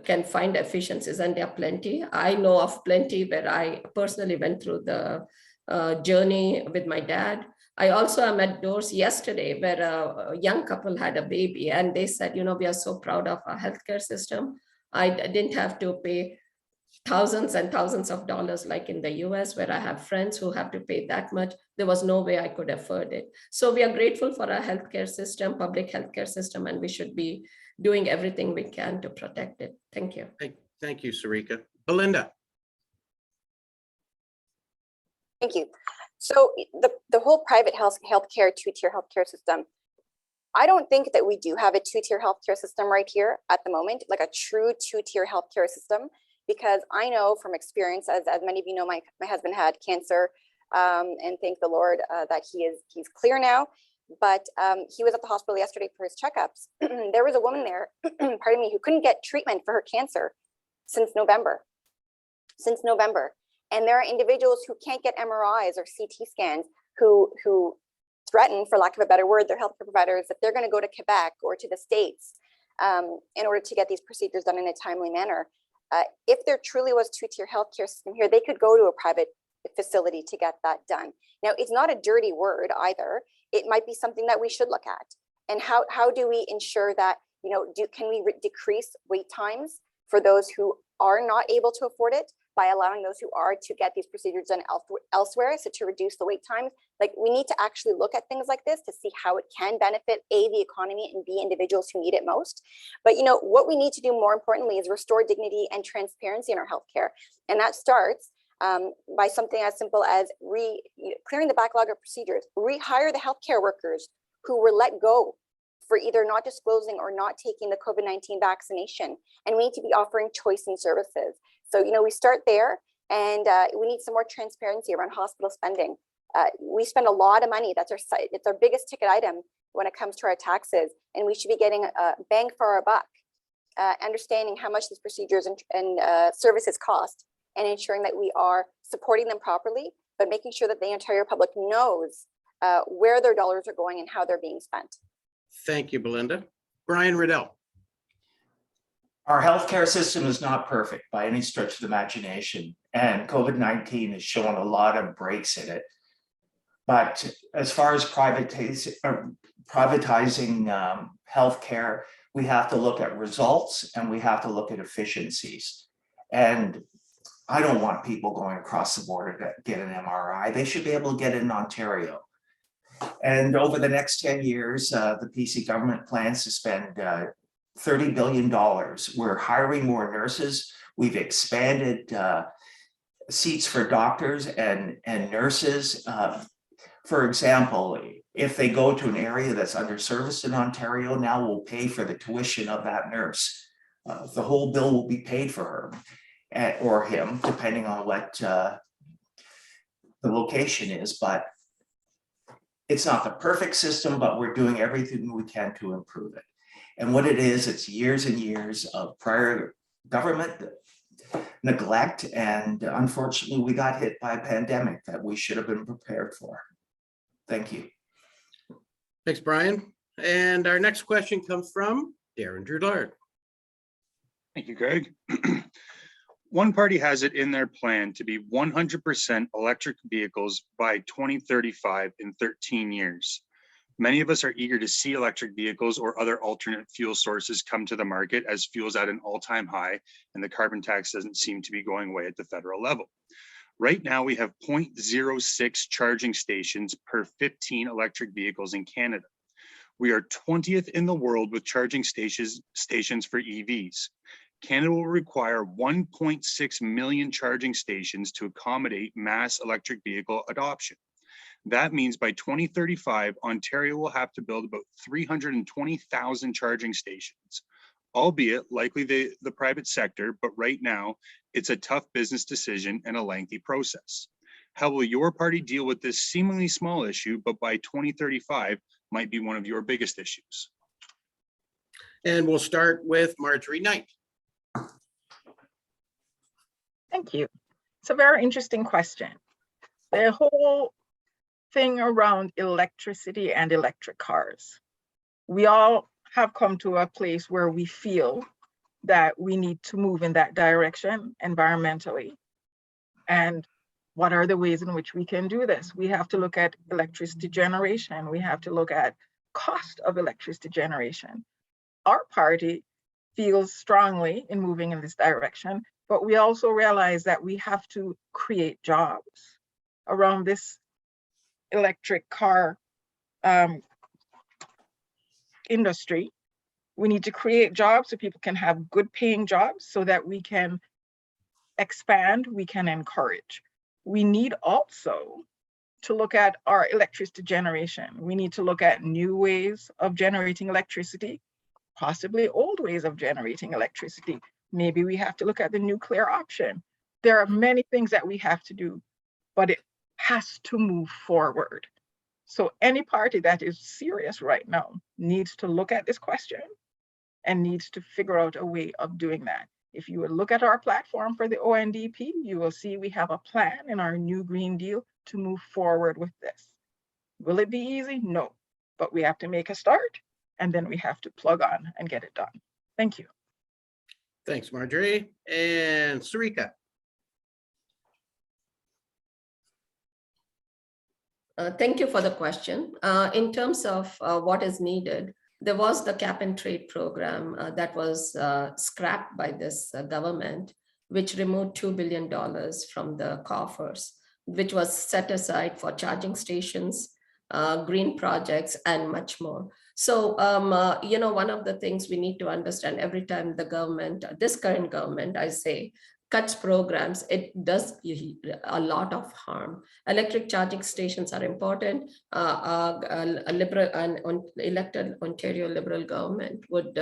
can find efficiencies, and there are plenty. I know of plenty where I personally went through the journey with my dad. I also am at doors yesterday where a young couple had a baby, and they said, you know, we are so proud of our healthcare system. I didn't have to pay thousands and thousands of dollars like in the US, where I have friends who have to pay that much. There was no way I could afford it. So we are grateful for our healthcare system, public healthcare system, and we should be doing everything we can to protect it. Thank you. Thank you, Sarika. Belinda. Thank you. So the whole private healthcare two-tier healthcare system, I don't think that we do have a two-tier healthcare system right here at the moment, like a true two-tier healthcare system, because I know from experience, as many of you know, my husband had cancer, and thank the Lord that he's clear now. But he was at the hospital yesterday for his checkups. There was a woman there, pardon me, who couldn't get treatment for her cancer since November. And there are individuals who can't get MRIs or CT scans who threaten, for lack of a better word, their healthcare providers that they're going to go to Quebec or to the States in order to get these procedures done in a timely manner. If there truly was two-tier healthcare system here, they could go to a private facility to get that done. Now, it's not a dirty word either. It might be something that we should look at. And how do we ensure that, you know, can we decrease wait times for those who are not able to afford it by allowing those who are to get these procedures done elsewhere, so to reduce the wait times? Like, we need to actually look at things like this to see how it can benefit A, the economy, and B, individuals who need it most. But you know, what we need to do more importantly is restore dignity and transparency in our healthcare. And that starts by something as simple as clearing the backlog of procedures, rehire the healthcare workers who were let go for either not disclosing or not taking the COVID-19 vaccination. And we need to be offering choice in services. So, you know, we start there, and we need some more transparency around hospital spending. We spend a lot of money. It's our biggest ticket item when it comes to our taxes, and we should be getting a bang for our buck, understanding how much these procedures and services cost, and ensuring that we are supporting them properly, but making sure that the Ontario public knows where their dollars are going and how they're being spent. Thank you, Belinda. Brian Riddell. Our healthcare system is not perfect by any stretch of the imagination, and COVID-19 has shown a lot of breaks in it. But as far as privatizing healthcare, we have to look at results and we have to look at efficiencies. And I don't want people going across the border to get an MRI. They should be able to get it in Ontario. And over the next 10 years, the PC government plans to spend $30 billion. We're hiring more nurses. We've expanded seats for doctors and nurses. For example, if they go to an area that's underserviced in Ontario, now we'll pay for the tuition of that nurse. The whole bill will be paid for her or him, depending on what the location is. But it's not the perfect system, but we're doing everything we can to improve it. And what it is, it's years and years of prior government neglect. And unfortunately, we got hit by a pandemic that we should have been prepared for. Thank you. Thanks, Brian. And our next question comes from Darren Drulard. Thank you, Greg. One party has it in their plan to be 100% electric vehicles by 2035 in 13 years. Many of us are eager to see electric vehicles or other alternate fuel sources come to the market as fuel's at an all-time high and the carbon tax doesn't seem to be going away at the federal level. Right now, we have 0.06 charging stations per 15 electric vehicles in Canada. We are 20th in the world with charging stations for EVs. Canada will require 1.6 million charging stations to accommodate mass electric vehicle adoption. That means by 2035, Ontario will have to build about 320,000 charging stations, albeit likely the private sector, but right now it's a tough business decision and a lengthy process. How will your party deal with this seemingly small issue, but by 2035 might be one of your biggest issues? And we'll start with Marjorie Knight. Thank you. It's a very interesting question. The whole thing around electricity and electric cars. We all have come to a place where we feel that we need to move in that direction environmentally. And what are the ways in which we can do this? We have to look at electricity generation. We have to look at cost of electricity generation. Our party feels strongly in moving in this direction, but we also realize that we have to create jobs around this electric car industry. We need to create jobs so people can have good paying jobs so that we can expand, we can encourage. We need also to look at our electricity generation. We need to look at new ways of generating electricity, possibly old ways of generating electricity. Maybe we have to look at the nuclear option. There are many things that we have to do, but it has to move forward. So any party that is serious right now needs to look at this question and needs to figure out a way of doing that. If you would look at our platform for the ONDP, you will see we have a plan in our new Green Deal to move forward with this. Will it be easy? No, but we have to make a start and then we have to plug on and get it done. Thank you. Thanks, Marjorie. And Sarika. Thank you for the question. In terms of what is needed, there was the cap and trade program that was scrapped by this government, which removed $2 billion from the coffers, which was set aside for charging stations, green projects, and much more. So, one of the things we need to understand every time the government, this current government, I say, cuts programs, it does a lot of harm. Electric charging stations are important. A liberal and elected Ontario Liberal government would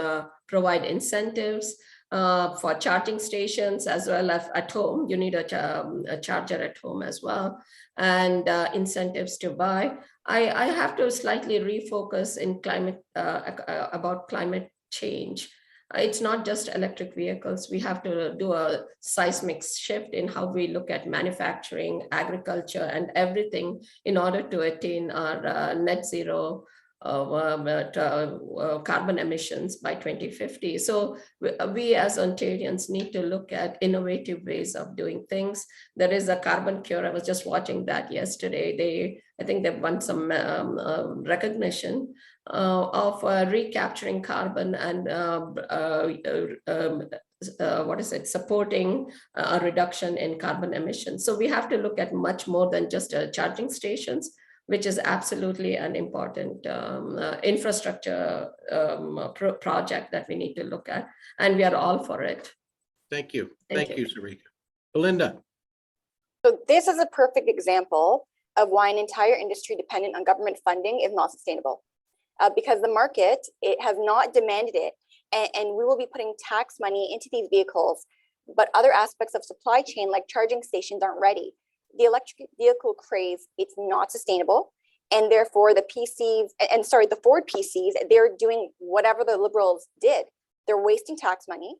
provide incentives for charging stations as well as at home. You need a charger at home as well, and incentives to buy. I have to slightly refocus in climate about climate change. It's not just electric vehicles. We have to do a seismic shift in how we look at manufacturing, agriculture, and everything in order to attain our net zero carbon emissions by 2050. So we as Ontarians need to look at innovative ways of doing things. There is a carbon cure. I was just watching that yesterday. I think they've won some recognition of recapturing carbon and supporting a reduction in carbon emissions. So we have to look at much more than just charging stations, which is absolutely an important infrastructure project that we need to look at, and we are all for it. Thank you. Thank Thank you, Sarika. Belinda. So this is a perfect example of why an entire industry dependent on government funding is not sustainable. Because the market, it has not demanded it, and we will be putting tax money into these vehicles, but other aspects of supply chain like charging stations aren't ready. The electric vehicle craze, it's not sustainable, and therefore the Ford PCs, they're doing whatever the Liberals did. They're wasting tax money.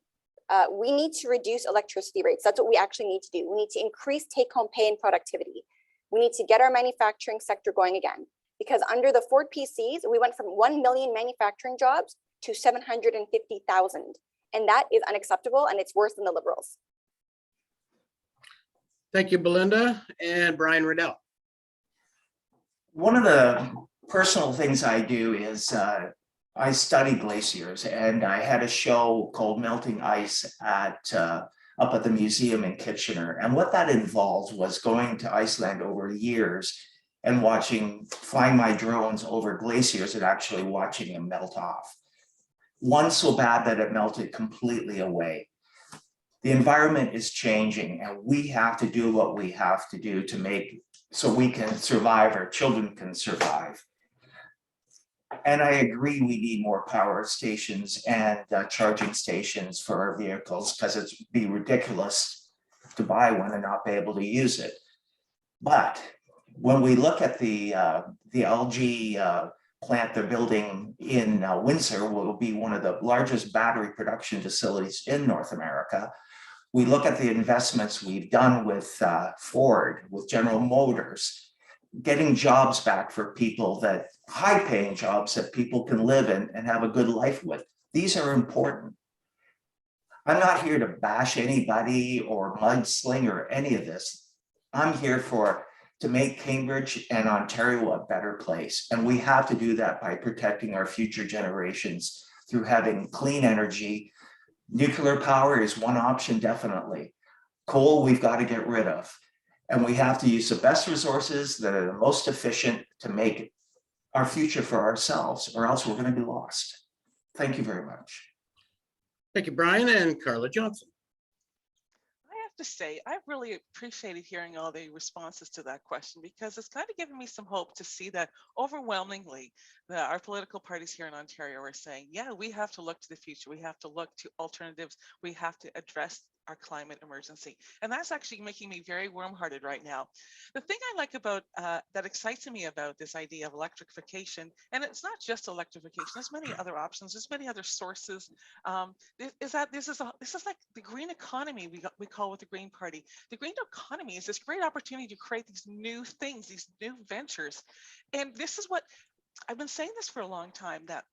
we need to reduce electricity rates. That's what we actually need to do. We need to increase take-home pay and productivity. We need to get our manufacturing sector going again, because under the Ford PCs, we went from 1 million manufacturing jobs to 750,000. And that is unacceptable, and it's worse than the Liberals. Thank you, Belinda. And Brian Riddell. One of the personal things I do is I study glaciers, and I had a show called Melting Ice at up at the museum in Kitchener. And what that involved was going to Iceland over years and flying my drones over glaciers and actually watching them melt off. One so bad that it melted completely away. The environment is changing, and we have to do what we have to do to make so we can survive, our children can survive. And I agree, we need more power stations and charging stations for our vehicles, because it'd be ridiculous to buy one and not be able to use it. But when we look at the LG plant they're building in Windsor, will be one of the largest battery production facilities in North America. We look at the investments we've done with Ford, with General Motors, getting jobs back for people, that high-paying jobs that people can live in and have a good life with. These are important. I'm not here to bash anybody or mudsling or any of this. I'm here to make Cambridge and Ontario a better place. And we have to do that by protecting our future generations through having clean energy. Nuclear power is one option, definitely. Coal, we've got to get rid of. And we have to use the best resources that are the most efficient to make our future for ourselves, or else we're going to be lost. Thank you very much. Thank you, Brian. And Carla Johnson. I have to say, I've really appreciated hearing all the responses to that question, because it's kind of given me some hope to see that overwhelmingly our political parties here in Ontario are saying, yeah, we have to look to the future. We have to look to alternatives. We have to address our climate emergency. And that's actually making me very warm-hearted right now. The thing I like about that excites me about this idea of electrification, and it's not just electrification, there's many other options, there's many other sources, is that this is like the green economy we call with the Green Party. The green economy is this great opportunity to create these new things, these new ventures. And this is what I've been saying this for a long time, that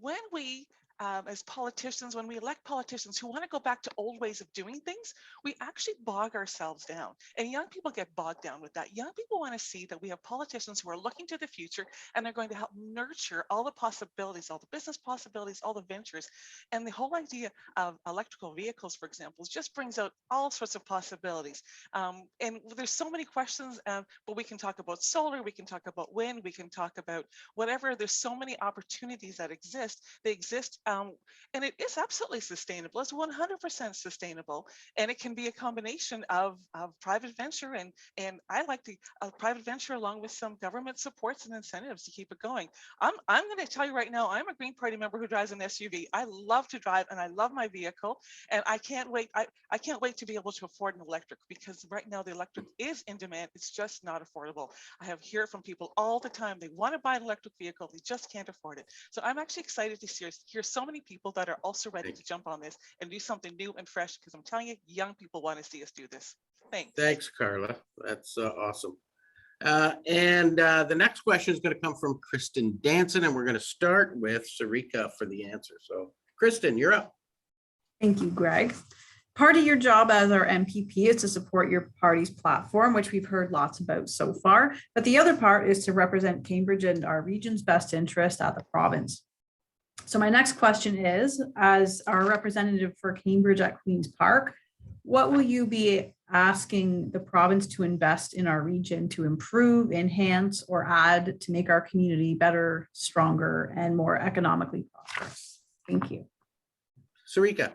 when we as politicians, when we elect politicians who want to go back to old ways of doing things, we actually bog ourselves down. And young people get bogged down with that. Young people want to see that we have politicians who are looking to the future, and they're going to help nurture all the possibilities, all the business possibilities, all the ventures. And the whole idea of electrical vehicles, for example, just brings out all sorts of possibilities. And there's so many questions, but we can talk about solar, we can talk about wind, we can talk about whatever. There's so many opportunities that exist. They exist. And it is absolutely sustainable. It's 100% sustainable, and it can be a combination of private venture and I like the private venture along with some government supports and incentives to keep it going. I'm going to tell you right now, I'm a Green Party member who drives an SUV. I love to drive, and I love my vehicle, and I can't wait. I can't wait to be able to afford an electric, because right now the electric is in demand. It's just not affordable. I have heard from people all the time. They want to buy an electric vehicle, they just can't afford it. So I'm actually excited to hear so many people that are also ready to jump on this and do something new and fresh, because I'm telling you, young people want to see us do this. Thanks. Thanks, Carla. That's awesome. And the next question is going to come from Kristen Danson, and we're going to start with Sarika for the answer. So, Kristen, you're up. Thank you, Greg. Part of your job as our MPP is to support your party's platform, which we've heard lots about so far. But the other part is to represent Cambridge and our region's best interest at the province. So my next question is, as our representative for Cambridge at Queen's Park, what will you be asking the province to invest in our region to improve, enhance, or add to make our community better, stronger, and more economically prosperous? Thank you. Sarika.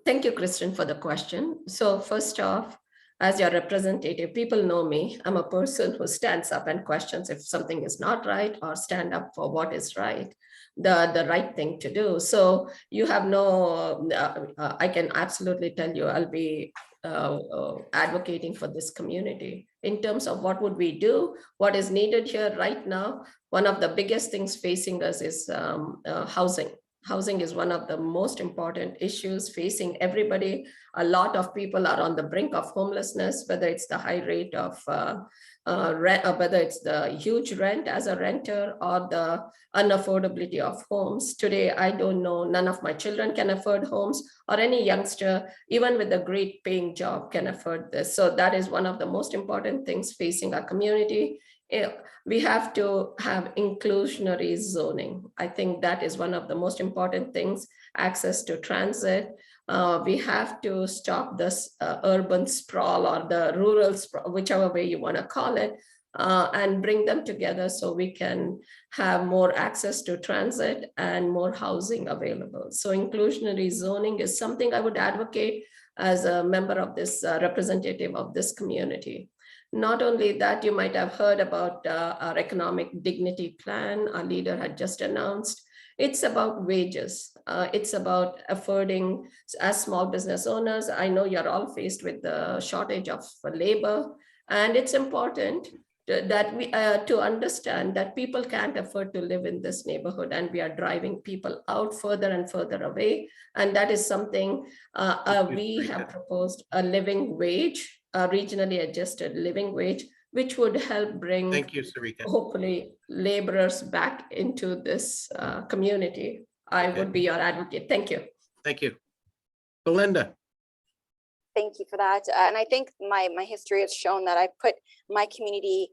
Thank you, Kristen, for the question. So first off, as your representative, people know me. I'm a person who stands up and questions if something is not right, or stand up for what is right, the right thing to do. So you have no, I can absolutely tell you, I'll be advocating for this community. In terms of what would we do, what is needed here right now, one of the biggest things facing us is housing. Housing is one of the most important issues facing everybody. A lot of people are on the brink of homelessness, whether it's the high rate of rent, or whether it's the huge rent as a renter or the unaffordability of homes. Today, I don't know, none of my children can afford homes, or any youngster, even with a great paying job, can afford this. So that is one of the most important things facing our community. We have to have inclusionary zoning. I think that is one of the most important things. Access to transit. We have to stop this urban sprawl or the rural sprawl, whichever way you want to call it, and bring them together so we can have more access to transit and more housing available. So inclusionary zoning is something I would advocate as a member of this representative of this community. Not only that, you might have heard about our economic dignity plan our leader had just announced. It's about wages. It's about affording, as small business owners, I know you're all faced with the shortage of labor, and it's important that we to understand that people can't afford to live in this neighborhood, and we are driving people out further and further away. And that is something we have proposed, a living wage, a regionally adjusted living wage, which would help bring, Thank you, Sarika. hopefully, laborers back into this community. I would be your advocate. Thank you. Thank you. Belinda. Thank you for that. And I think my history has shown that I put my community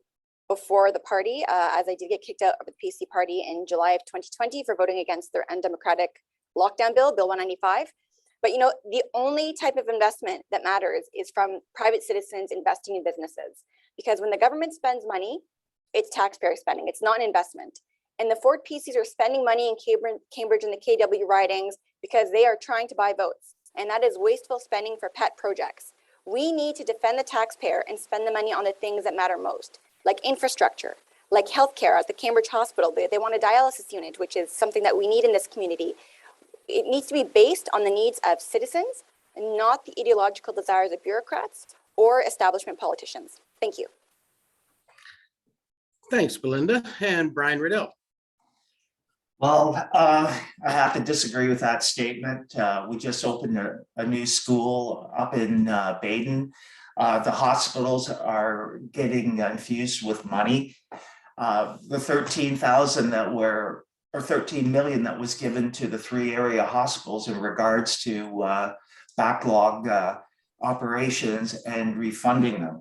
before the party, as I did get kicked out of the PC party in July of 2020 for voting against their undemocratic lockdown bill, Bill 195. But you know, the only type of investment that matters is from private citizens investing in businesses. Because when the government spends money, it's taxpayer spending, it's not an investment. And the Ford PCs are spending money in Cambridge and the KW ridings because they are trying to buy votes. And that is wasteful spending for pet projects. We need to defend the taxpayer and spend the money on the things that matter most, like infrastructure, like healthcare at the Cambridge Hospital. They want a dialysis unit, which is something that we need in this community. It needs to be based on the needs of citizens and not the ideological desires of bureaucrats or establishment politicians. Thank you. Thanks, Belinda. And Brian Riddell. Well, I have to disagree with that statement. We just opened a new school up in Baden. The hospitals are getting infused with money. The 13,000 that were, or 13 million that was given to the 3 area hospitals in regards to backlog operations and refunding them.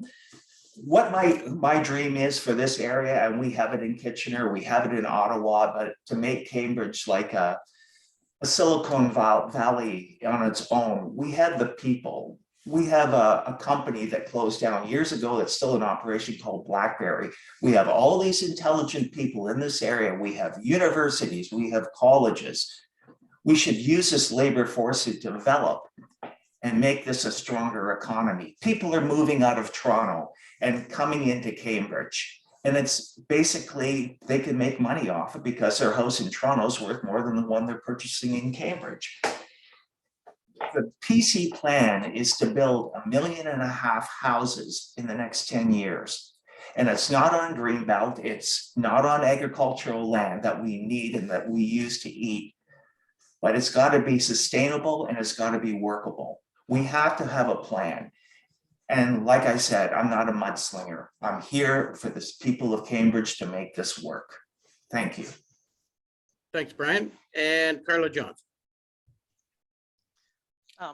What my dream is for this area, and we have it in Kitchener, we have it in Ottawa, but to make Cambridge like a Silicon Valley on its own. We have the people. We have a company that closed down years ago that's still in operation called BlackBerry. We have all these intelligent people in this area. We have universities, we have colleges. We should use this labor force to develop and make this a stronger economy. People are moving out of Toronto and coming into Cambridge. And it's basically, they can make money off it because their house in Toronto is worth more than the one they're purchasing in Cambridge. The PC plan is to build 1.5 million houses in the next 10 years. And it's not on Greenbelt, it's not on agricultural land that we need and that we use to eat. But it's got to be sustainable and it's got to be workable. We have to have a plan. And like I said, I'm not a mudslinger. I'm here for the people of Cambridge to make this work. Thank you. Thanks, Brian. And Carla Johnson.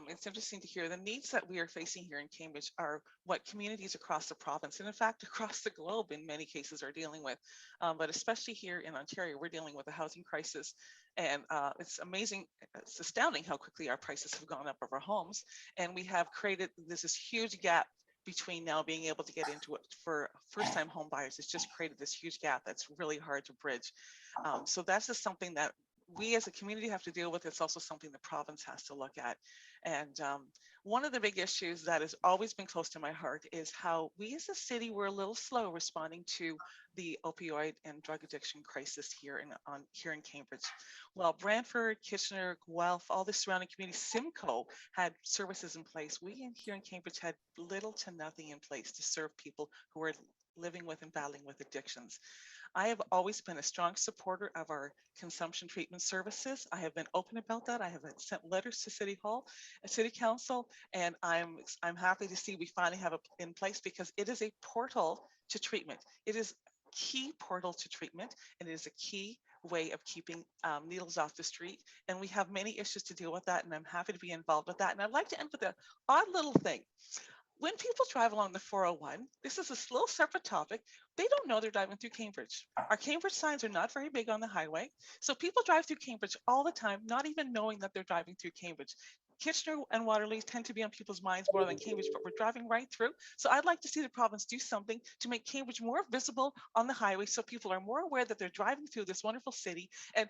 It's interesting to hear the needs that we are facing here in Cambridge are what communities across the province, and in fact, across the globe in many cases are dealing with. But especially here in Ontario, we're dealing with a housing crisis. And it's amazing, it's astounding how quickly our prices have gone up of our homes. And we have created this huge gap between now being able to get into it for first-time home buyers. It's just created this huge gap that's really hard to bridge. So that's just something that we as a community have to deal with. It's also something the province has to look at. And one of the big issues that has always been close to my heart is how we as a city were a little slow responding to the opioid and drug addiction crisis here in Cambridge. Well, Brantford, Kitchener, Guelph, all the surrounding communities, Simcoe had services in place. We here in Cambridge had little to nothing in place to serve people who were living with and battling with addictions. I have always been a strong supporter of our consumption treatment services. I have been open about that. I have sent letters to City Hall, City Council, and I'm happy to see we finally have it in place because it is a portal to treatment. It is key portal to treatment, and it is a key way of keeping needles off the street. And we have many issues to deal with that, and I'm happy to be involved with that. And I'd like to end with an odd little thing. When people drive along the 401, this is a little separate topic. They don't know they're driving through Cambridge. Our Cambridge signs are not very big on the highway. So people drive through Cambridge all the time, not even knowing that they're driving through Cambridge. Kitchener and Waterloo tend to be on people's minds more than Cambridge, but we're driving right through. So I'd like to see the province do something to make Cambridge more visible on the highway so people are more aware that they're driving through this wonderful city, and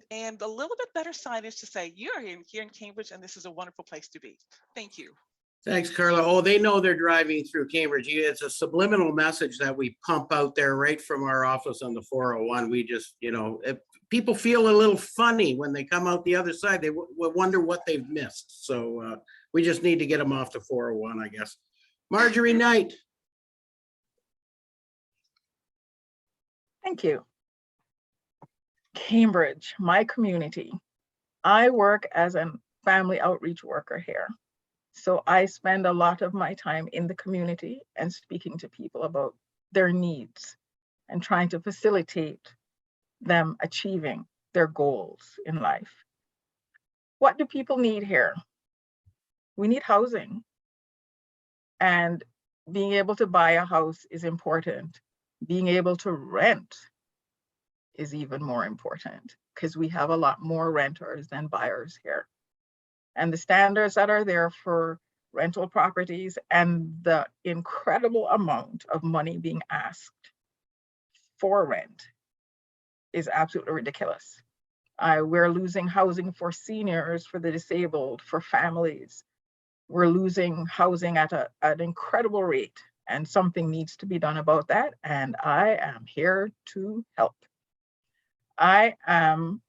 a little bit better signage to say, you're here in Cambridge and this is a wonderful place to be. Thank you. Thanks, Carla. Oh, they know they're driving through Cambridge. It's a subliminal message that we pump out there right from our office on the 401. We just, if people feel a little funny when they come out the other side, they wonder what they've missed. So we just need to get them off the 401, I guess. Marjorie Knight. Thank you. Cambridge, my community. I work as a family outreach worker here. So I spend a lot of my time in the community and speaking to people about their needs and trying to facilitate them achieving their goals in life. What do people need here? We need housing. And being able to buy a house is important. Being able to rent is even more important because we have a lot more renters than buyers here. And the standards that are there for rental properties and the incredible amount of money being asked for rent is absolutely ridiculous. We're losing housing for seniors, for the disabled, for families. We're losing housing at an incredible rate, and something needs to be done about that. And I am here to help. I am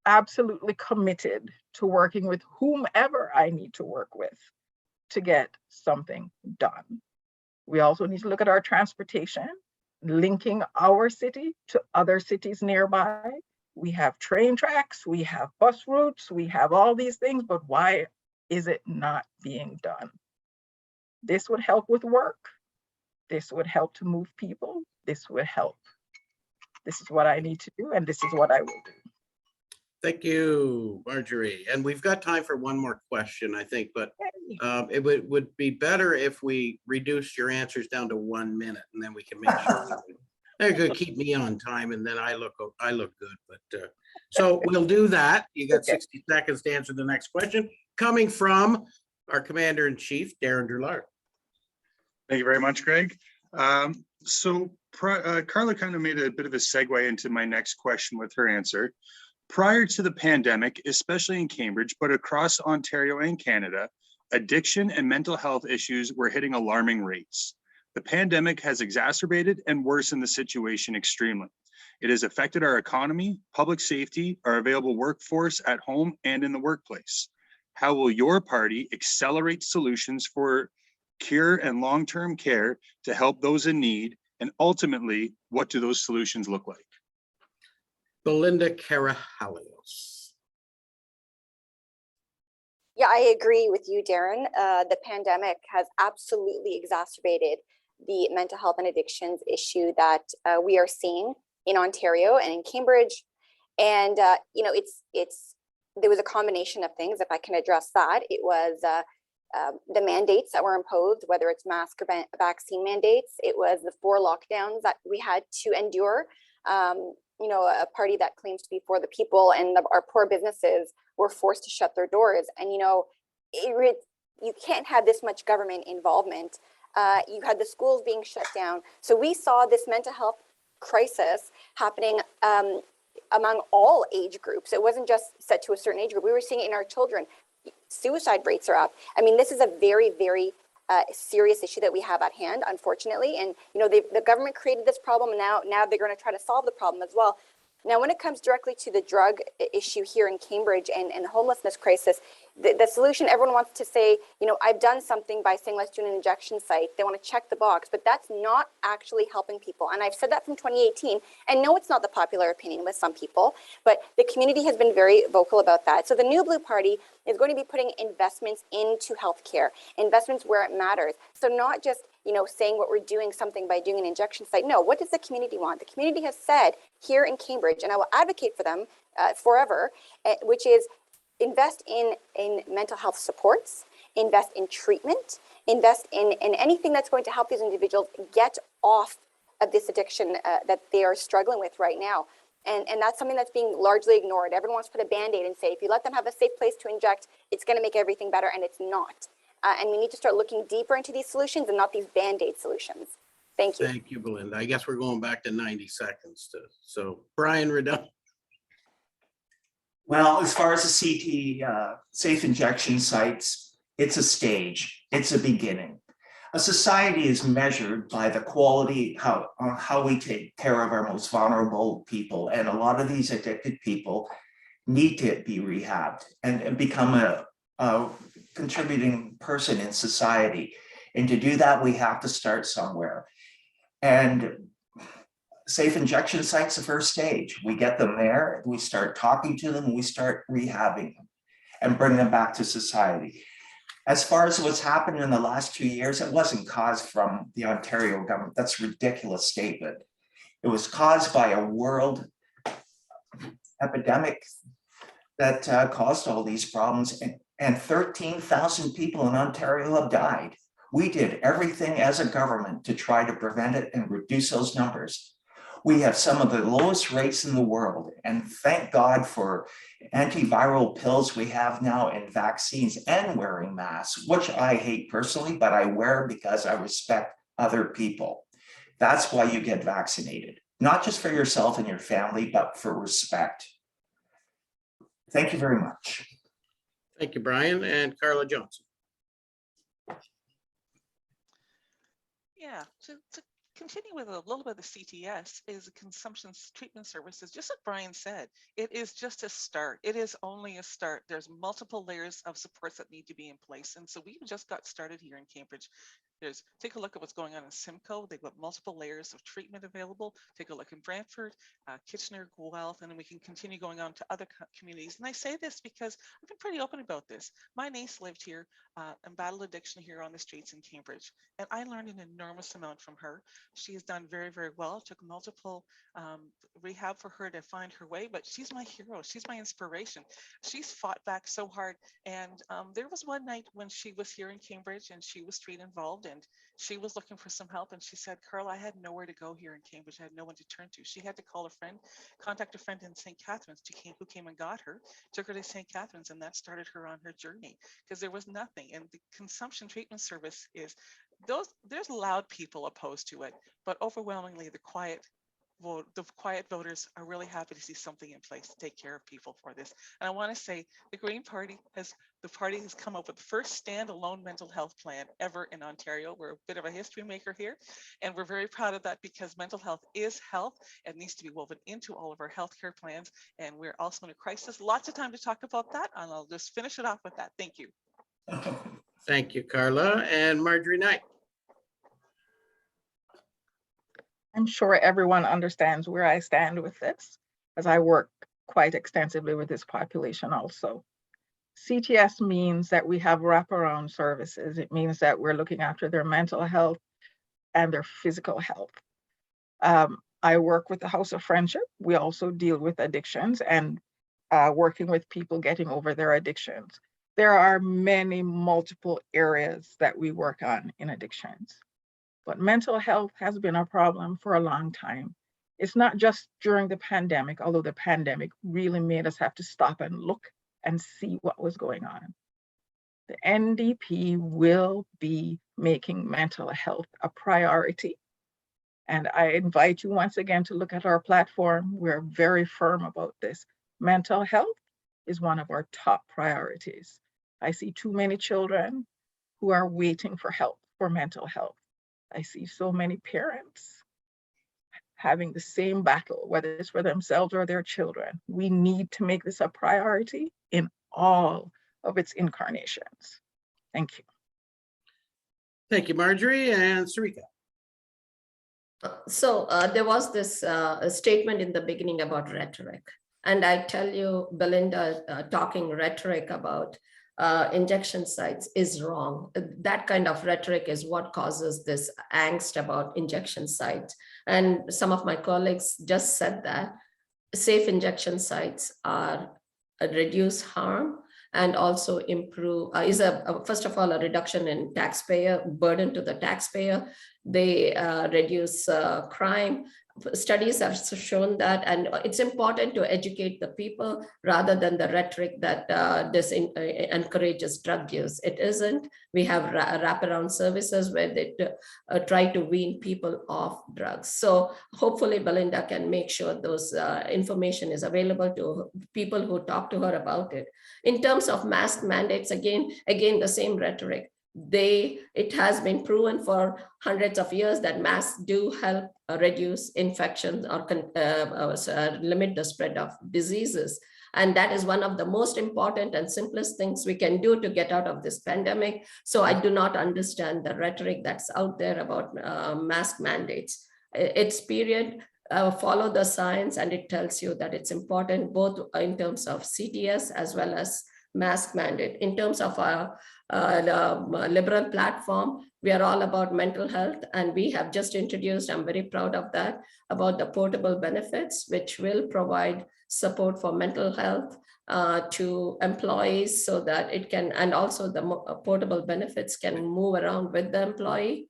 absolutely committed to working with whomever I need to work with to get something done. We also need to look at our transportation, linking our city to other cities nearby. We have train tracks, we have bus routes, we have all these things, but why is it not being done? This would help with work. This would help to move people. This would help. This is what I need to do, and this is what I will do. Thank you, Marjorie. And we've got time for one more question, I think, but it would be better if we reduce your answers down to 1 minute, and then we can make sure they're going to keep me on time, and then I look good. But so we'll do that. You got 60 seconds to answer the next question, coming from our Commander-in-Chief, Darren Drouillard. Thank you very much, Greg. Carla kind of made a bit of a segue into my next question with her answer. Prior to the pandemic, especially in Cambridge, but across Ontario and Canada, addiction and mental health issues were hitting alarming rates. The pandemic has exacerbated and worsened the situation extremely. It has affected our economy, public safety, our available workforce at home and in the workplace. How will your party accelerate solutions for cure and long-term care to help those in need? And ultimately, what do those solutions look like? Belinda Carhallios. Yeah, I agree with you, Darren. The pandemic has absolutely exacerbated the mental health and addictions issue that we are seeing in Ontario and in Cambridge. And there was a combination of things. If I can address that, it was the mandates that were imposed, whether it's mask or vaccine mandates. It was the 4 lockdowns that we had to endure. A party that claims to be for the people, and our poor businesses were forced to shut their doors. And you can't have this much government involvement. You had the schools being shut down. So we saw this mental health crisis happening among all age groups. It wasn't just set to a certain age group. We were seeing it in our children. Suicide rates are up. I mean, this is a very, very serious issue that we have at hand, unfortunately. And the government created this problem, and now they're going to try to solve the problem as well. Now, when it comes directly to the drug issue here in Cambridge and the homelessness crisis, the solution, everyone wants to say, you know, I've done something by saying, let's do an injection site. They want to check the box, but that's not actually helping people. And I've said that from 2018, and no, it's not the popular opinion with some people, but the community has been very vocal about that. So the New Blue Party is going to be putting investments into healthcare, investments where it matters. So not just, you know, saying what we're doing something by doing an injection site. No, what does the community want? The community has said here in Cambridge, and I will advocate for them forever, which is invest in mental health supports, invest in treatment, invest in anything that's going to help these individuals get off of this addiction that they are struggling with right now. And that's something that's being largely ignored. Everyone wants to put a Band-Aid and say, if you let them have a safe place to inject, it's going to make everything better, and it's not. And we need to start looking deeper into these solutions and not these Band-Aid solutions. Thank you. Thank you, Belinda. I guess we're going back to 90 seconds. So Brian Riddell. Well, as far as the CT safe injection sites, it's a stage, it's a beginning. A society is measured by the quality, how we take care of our most vulnerable people. And a lot of these addicted people need to be rehabbed and become a contributing person in society. And to do that, we have to start somewhere. And safe injection sites, the first stage. We get them there, we start talking to them, we start rehabbing them and bring them back to society. As far as what's happened in the last 2 years, it wasn't caused from the Ontario government. That's a ridiculous statement. It was caused by a world epidemic that caused all these problems, and 13,000 people in Ontario have died. We did everything as a government to try to prevent it and reduce those numbers. We have some of the lowest rates in the world, and thank God for antiviral pills we have now and vaccines and wearing masks, which I hate personally, but I wear because I respect other people. That's why you get vaccinated, not just for yourself and your family, but for respect. Thank you very much. Thank you, Brian. And Carla Johnson. Yeah, to continue with a little bit of the CTS is a consumption treatment services. Just like Brian said, it is just a start. It is only a start. There's multiple layers of supports that need to be in place. And so we just got started here in Cambridge. Take a look at what's going on in Simcoe. They've got multiple layers of treatment available. Take a look in Brantford, Kitchener, Guelph, and then we can continue going on to other communities. And I say this because I've been pretty open about this. My niece lived here and battled addiction here on the streets in Cambridge. And I learned an enormous amount from her. She has done very, very well. It took multiple rehab for her to find her way, but she's my hero. She's my inspiration. She's fought back so hard. And there was one night when she was here in Cambridge and she was street involved and she was looking for some help. And she said, Carla, I had nowhere to go here in Cambridge. I had no one to turn to. She had to call a friend, contact a friend in St. Catharines who came and got her, took her to St. Catharines, and that started her on her journey because there was nothing. And the consumption treatment service is there's loud people opposed to it, but overwhelmingly the quiet voters are really happy to see something in place to take care of people for this. And I want to say the Green Party has come up with the first standalone mental health plan ever in Ontario. We're a bit of a history maker here, and we're very proud of that because mental health is health. It needs to be woven into all of our healthcare plans, and we're also in a crisis. Lots of time to talk about that, and I'll just finish it off with that. Thank you. Thank you, Carla. And Marjorie Knight. I'm sure everyone understands where I stand with this, as I work quite extensively with this population also. CTS means that we have wraparound services. It means that we're looking after their mental health and their physical health. I work with the House of Friendship. We also deal with addictions and working with people getting over their addictions. There are multiple areas that we work on in addictions. But mental health has been a problem for a long time. It's not just during the pandemic, although the pandemic really made us have to stop and look and see what was going on. The NDP will be making mental health a priority. And I invite you once again to look at our platform. We're very firm about this. Mental health is one of our top priorities. I see too many children who are waiting for help for mental health. I see so many parents having the same battle, whether it's for themselves or their children. We need to make this a priority in all of its incarnations. Thank you. Thank you, Marjorie, and Sarika. So there was this statement in the beginning about rhetoric. And I tell you, Belinda, talking rhetoric about injection sites is wrong. That kind of rhetoric is what causes this angst about injection sites. And some of my colleagues just said that safe injection sites are reduce harm and also improve, first of all, a reduction in taxpayer burden to the taxpayer. They reduce crime. Studies have shown that, and it's important to educate the people rather than the rhetoric that encourages drug use. It isn't. We have wraparound services where they try to wean people off drugs. So hopefully Belinda can make sure those information is available to people who talk to her about it. In terms of mask mandates, again, the same rhetoric. It has been proven for hundreds of years that masks do help reduce infections or limit the spread of diseases. And that is one of the most important and simplest things we can do to get out of this pandemic. So I do not understand the rhetoric that's out there about mask mandates. It's period. Follow the science, and it tells you that it's important both in terms of CTS as well as mask mandate. In terms of our liberal platform, we are all about mental health, and we have just introduced, I'm very proud of that, about the portable benefits, which will provide support for mental health to employees so that it can, and also the portable benefits can move around with the employee.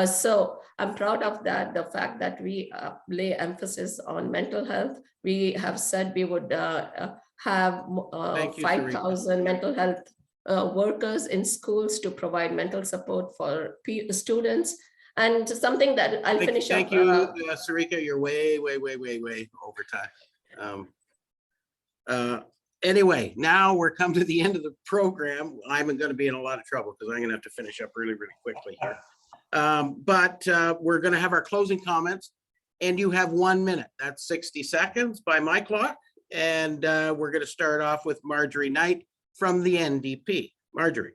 So I'm proud of that, the fact that we lay emphasis on mental health. We have said we would have 5,000 mental health workers in schools to provide mental support for students. And something that I'll finish up. Thank you, Sarika. You're way over time. Anyway, now we're come to the end of the program. I'm going to be in a lot of trouble because I'm going to have to finish up really quickly here. But we're going to have our closing comments, and you have 1 minute. That's 60 seconds by my clock. And we're going to start off with Marjorie Knight from the NDP. Marjorie.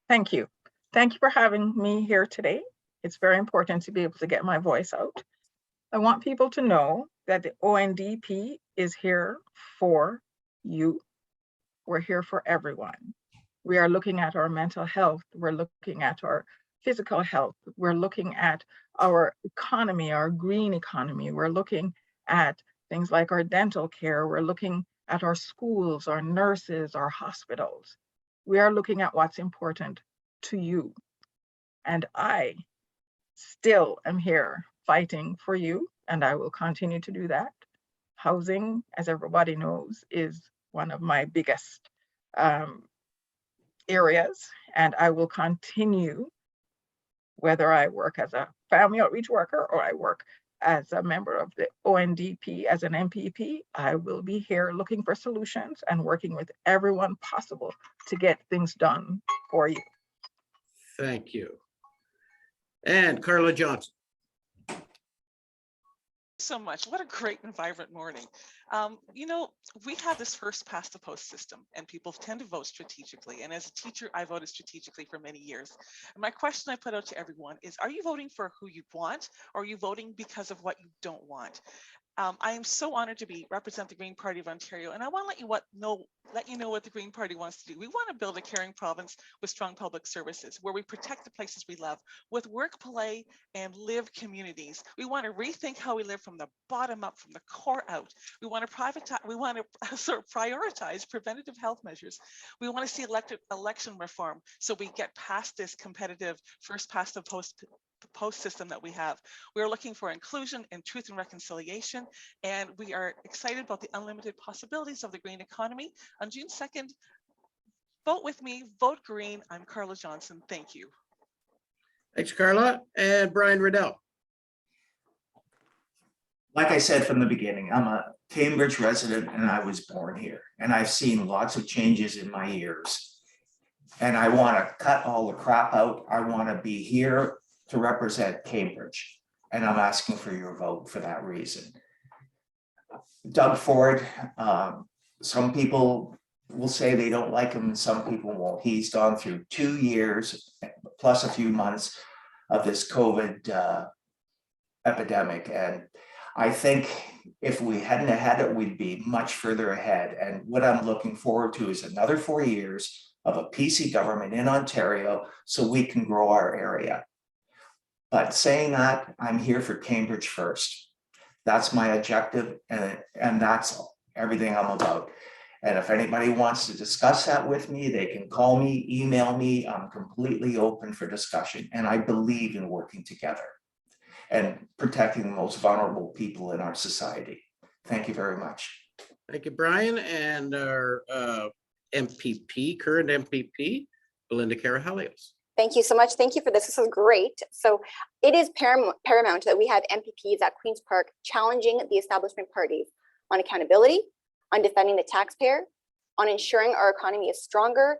Thank you. Thank you for having me here today. It's very important to be able to get my voice out. I want people to know that the ONDP is here for you. We're here for everyone. We are looking at our mental health. We're looking at our physical health. We're looking at our economy, our green economy. We're looking at things like our dental care. We're looking at our schools, our nurses, our hospitals. We are looking at what's important to you. And I still am here fighting for you, and I will continue to do that. Housing, as everybody knows, is one of my biggest areas, and I will continue, whether I work as a family outreach worker or I work as a member of the ONDP as an MPP, I will be here looking for solutions and working with everyone possible to get things done for you. Thank you. And Carla Johnson. So much. What a great and vibrant morning. You know, we have this first past the post system, and people tend to vote strategically. And as a teacher, I voted strategically for many years. And my question I put out to everyone is, are you voting for who you want, or are you voting because of what you don't want? I am so honored to represent the Green Party of Ontario, and I want to let you know what the Green Party wants to do. We want to build a caring province with strong public services, where we protect the places we love, with work, play, and live communities. We want to rethink how we live from the bottom up, from the core out. We want to prioritize preventative health measures. We want to see election reform, so we get past this competitive first past the post system that we have. We're looking for inclusion and truth and reconciliation, and we are excited about the unlimited possibilities of the green economy. On June 2nd, vote with me, vote green. I'm Carla Johnson. Thank you. Thanks, Carla. And Brian Riddell. Like I said from the beginning, I'm a Cambridge resident and I was born here, and I've seen lots of changes in my years. And I want to cut all the crap out. I want to be here to represent Cambridge, and I'm asking for your vote for that reason. Doug Ford, some people will say they don't like him and some people won't. He's gone through 2 years plus a few months of this COVID epidemic. And I think if we hadn't had it, we'd be much further ahead. And what I'm looking forward to is another 4 years of a PC government in Ontario so we can grow our area. But saying that, I'm here for Cambridge first. That's my objective, and that's everything I'm about. And if anybody wants to discuss that with me, they can call me, email me. I'm completely open for discussion. And I believe in working together and protecting the most vulnerable people in our society. Thank you very much. Thank you, Brian. And our MPP, current MPP, Belinda Carhallios. Thank you so much. Thank you for this. This is great. So it is paramount that we have MPPs at Queen's Park challenging the establishment parties on accountability, on defending the taxpayer, on ensuring our economy is stronger.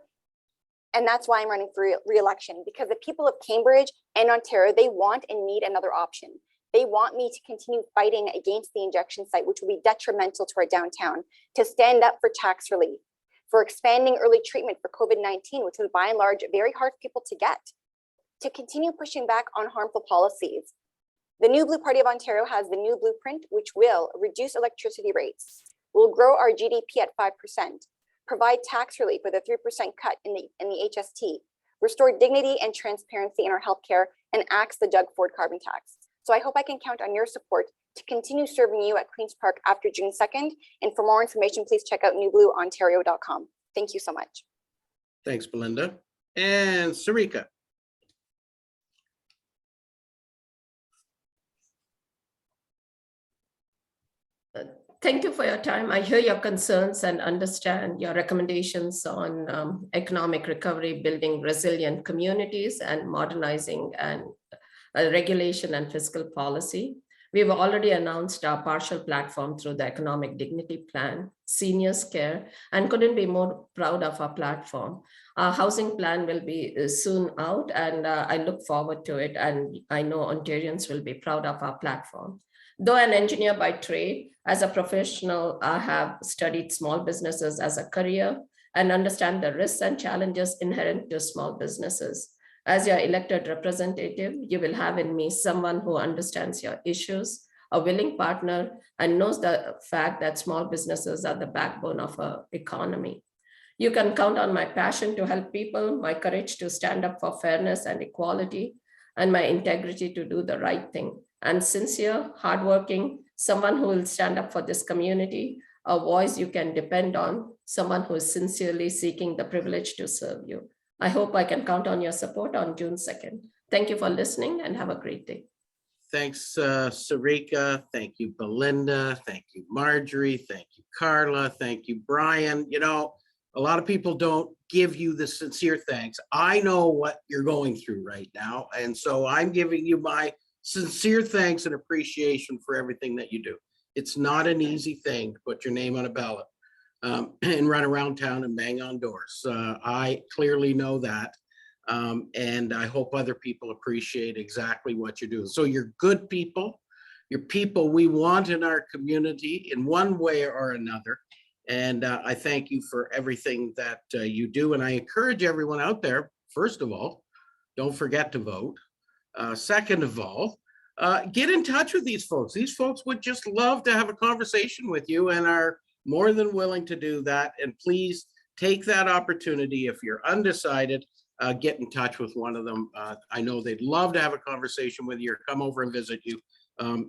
And that's why I'm running for re-election, because the people of Cambridge and Ontario, they want and need another option. They want me to continue fighting against the injection site, which will be detrimental to our downtown, to stand up for tax relief, for expanding early treatment for COVID-19, which was by and large very hard for people to get, to continue pushing back on harmful policies. The New Blue Party of Ontario has the new blueprint, which will reduce electricity rates, will grow our GDP at 5%, provide tax relief with a 3% cut in the HST, restore dignity and transparency in our healthcare, and axe the Doug Ford carbon tax. So I hope I can count on your support to continue serving you at Queen's Park after June 2nd. And for more information, please check out newblueontario.com. Thank you so much. Thanks, Belinda. And Sarika. Thank you for your time. I hear your concerns and understand your recommendations on economic recovery, building resilient communities, and modernizing and regulation and fiscal policy. We've already announced our partial platform through the Economic Dignity Plan, Seniors Care, and couldn't be more proud of our platform. Our housing plan will be soon out, and I look forward to it, and I know Ontarians will be proud of our platform. Though an engineer by trade, as a professional, I have studied small businesses as a career and understand the risks and challenges inherent to small businesses. As your elected representative, you will have in me someone who understands your issues, a willing partner, and knows the fact that small businesses are the backbone of our economy. You can count on my passion to help people, my courage to stand up for fairness and equality, and my integrity to do the right thing. I'm sincere, hardworking, someone who will stand up for this community, a voice you can depend on, someone who is sincerely seeking the privilege to serve you. I hope I can count on your support on June 2nd. Thank you for listening and have a great day. Thanks, Sarika. Thank you, Belinda. Thank you, Marjorie. Thank you, Carla. Thank you, Brian. You know, a lot of people don't give you the sincere thanks. I know what you're going through right now. And so I'm giving you my sincere thanks and appreciation for everything that you do. It's not an easy thing to put your name on a ballot and run around town and bang on doors. I clearly know that. And I hope other people appreciate exactly what you're doing. So you're good people, you're people we want in our community in one way or another. And I thank you for everything that you do. And I encourage everyone out there, first of all, don't forget to vote. Second of all, get in touch with these folks. These folks would just love to have a conversation with you and are more than willing to do that. And please take that opportunity. If you're undecided, get in touch with one of them. I know they'd love to have a conversation with you or come over and visit you.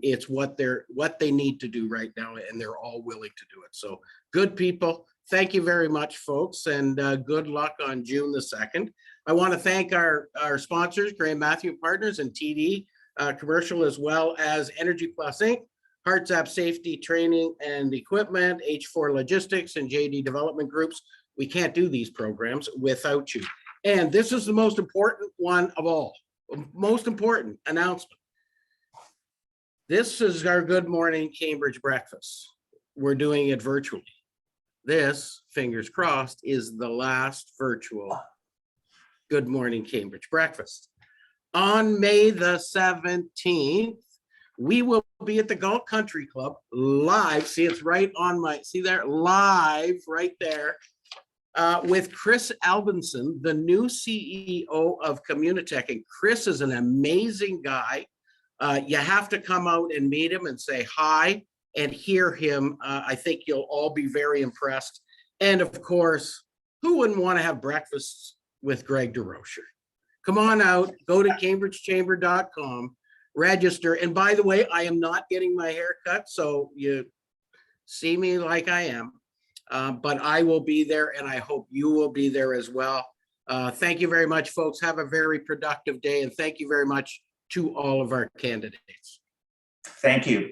It's what they need to do right now, and they're all willing to do it. So good people. Thank you very much, folks, and good luck on June the 2nd. I want to thank our sponsors, Graham Matthew Partners and TD Commercial, as well as Energy Plus Inc., HeartZap Safety Training and Equipment, H4 Logistics, and JD Development Groups. We can't do these programs without you. And this is the most important one of all, most important announcement. This is our Good Morning Cambridge breakfast. We're doing it virtually. This, fingers crossed, is the last virtual Good Morning Cambridge breakfast. On May the 17th, we will be at the Galt Country Club live. See, it's right on my, see there, live right there with Chris Albinson, the new CEO of Communitech. And Chris is an amazing guy. You have to come out and meet him and say hi and hear him. I think you'll all be very impressed. And of course, who wouldn't want to have breakfast with Greg DeRocher? Come on out, go to cambridgechamber.com, register. And by the way, I am not getting my hair cut, so you see me like I am. But I will be there, and I hope you will be there as well. Thank you very much, folks. Have a very productive day, and thank you very much to all of our candidates. Thank you.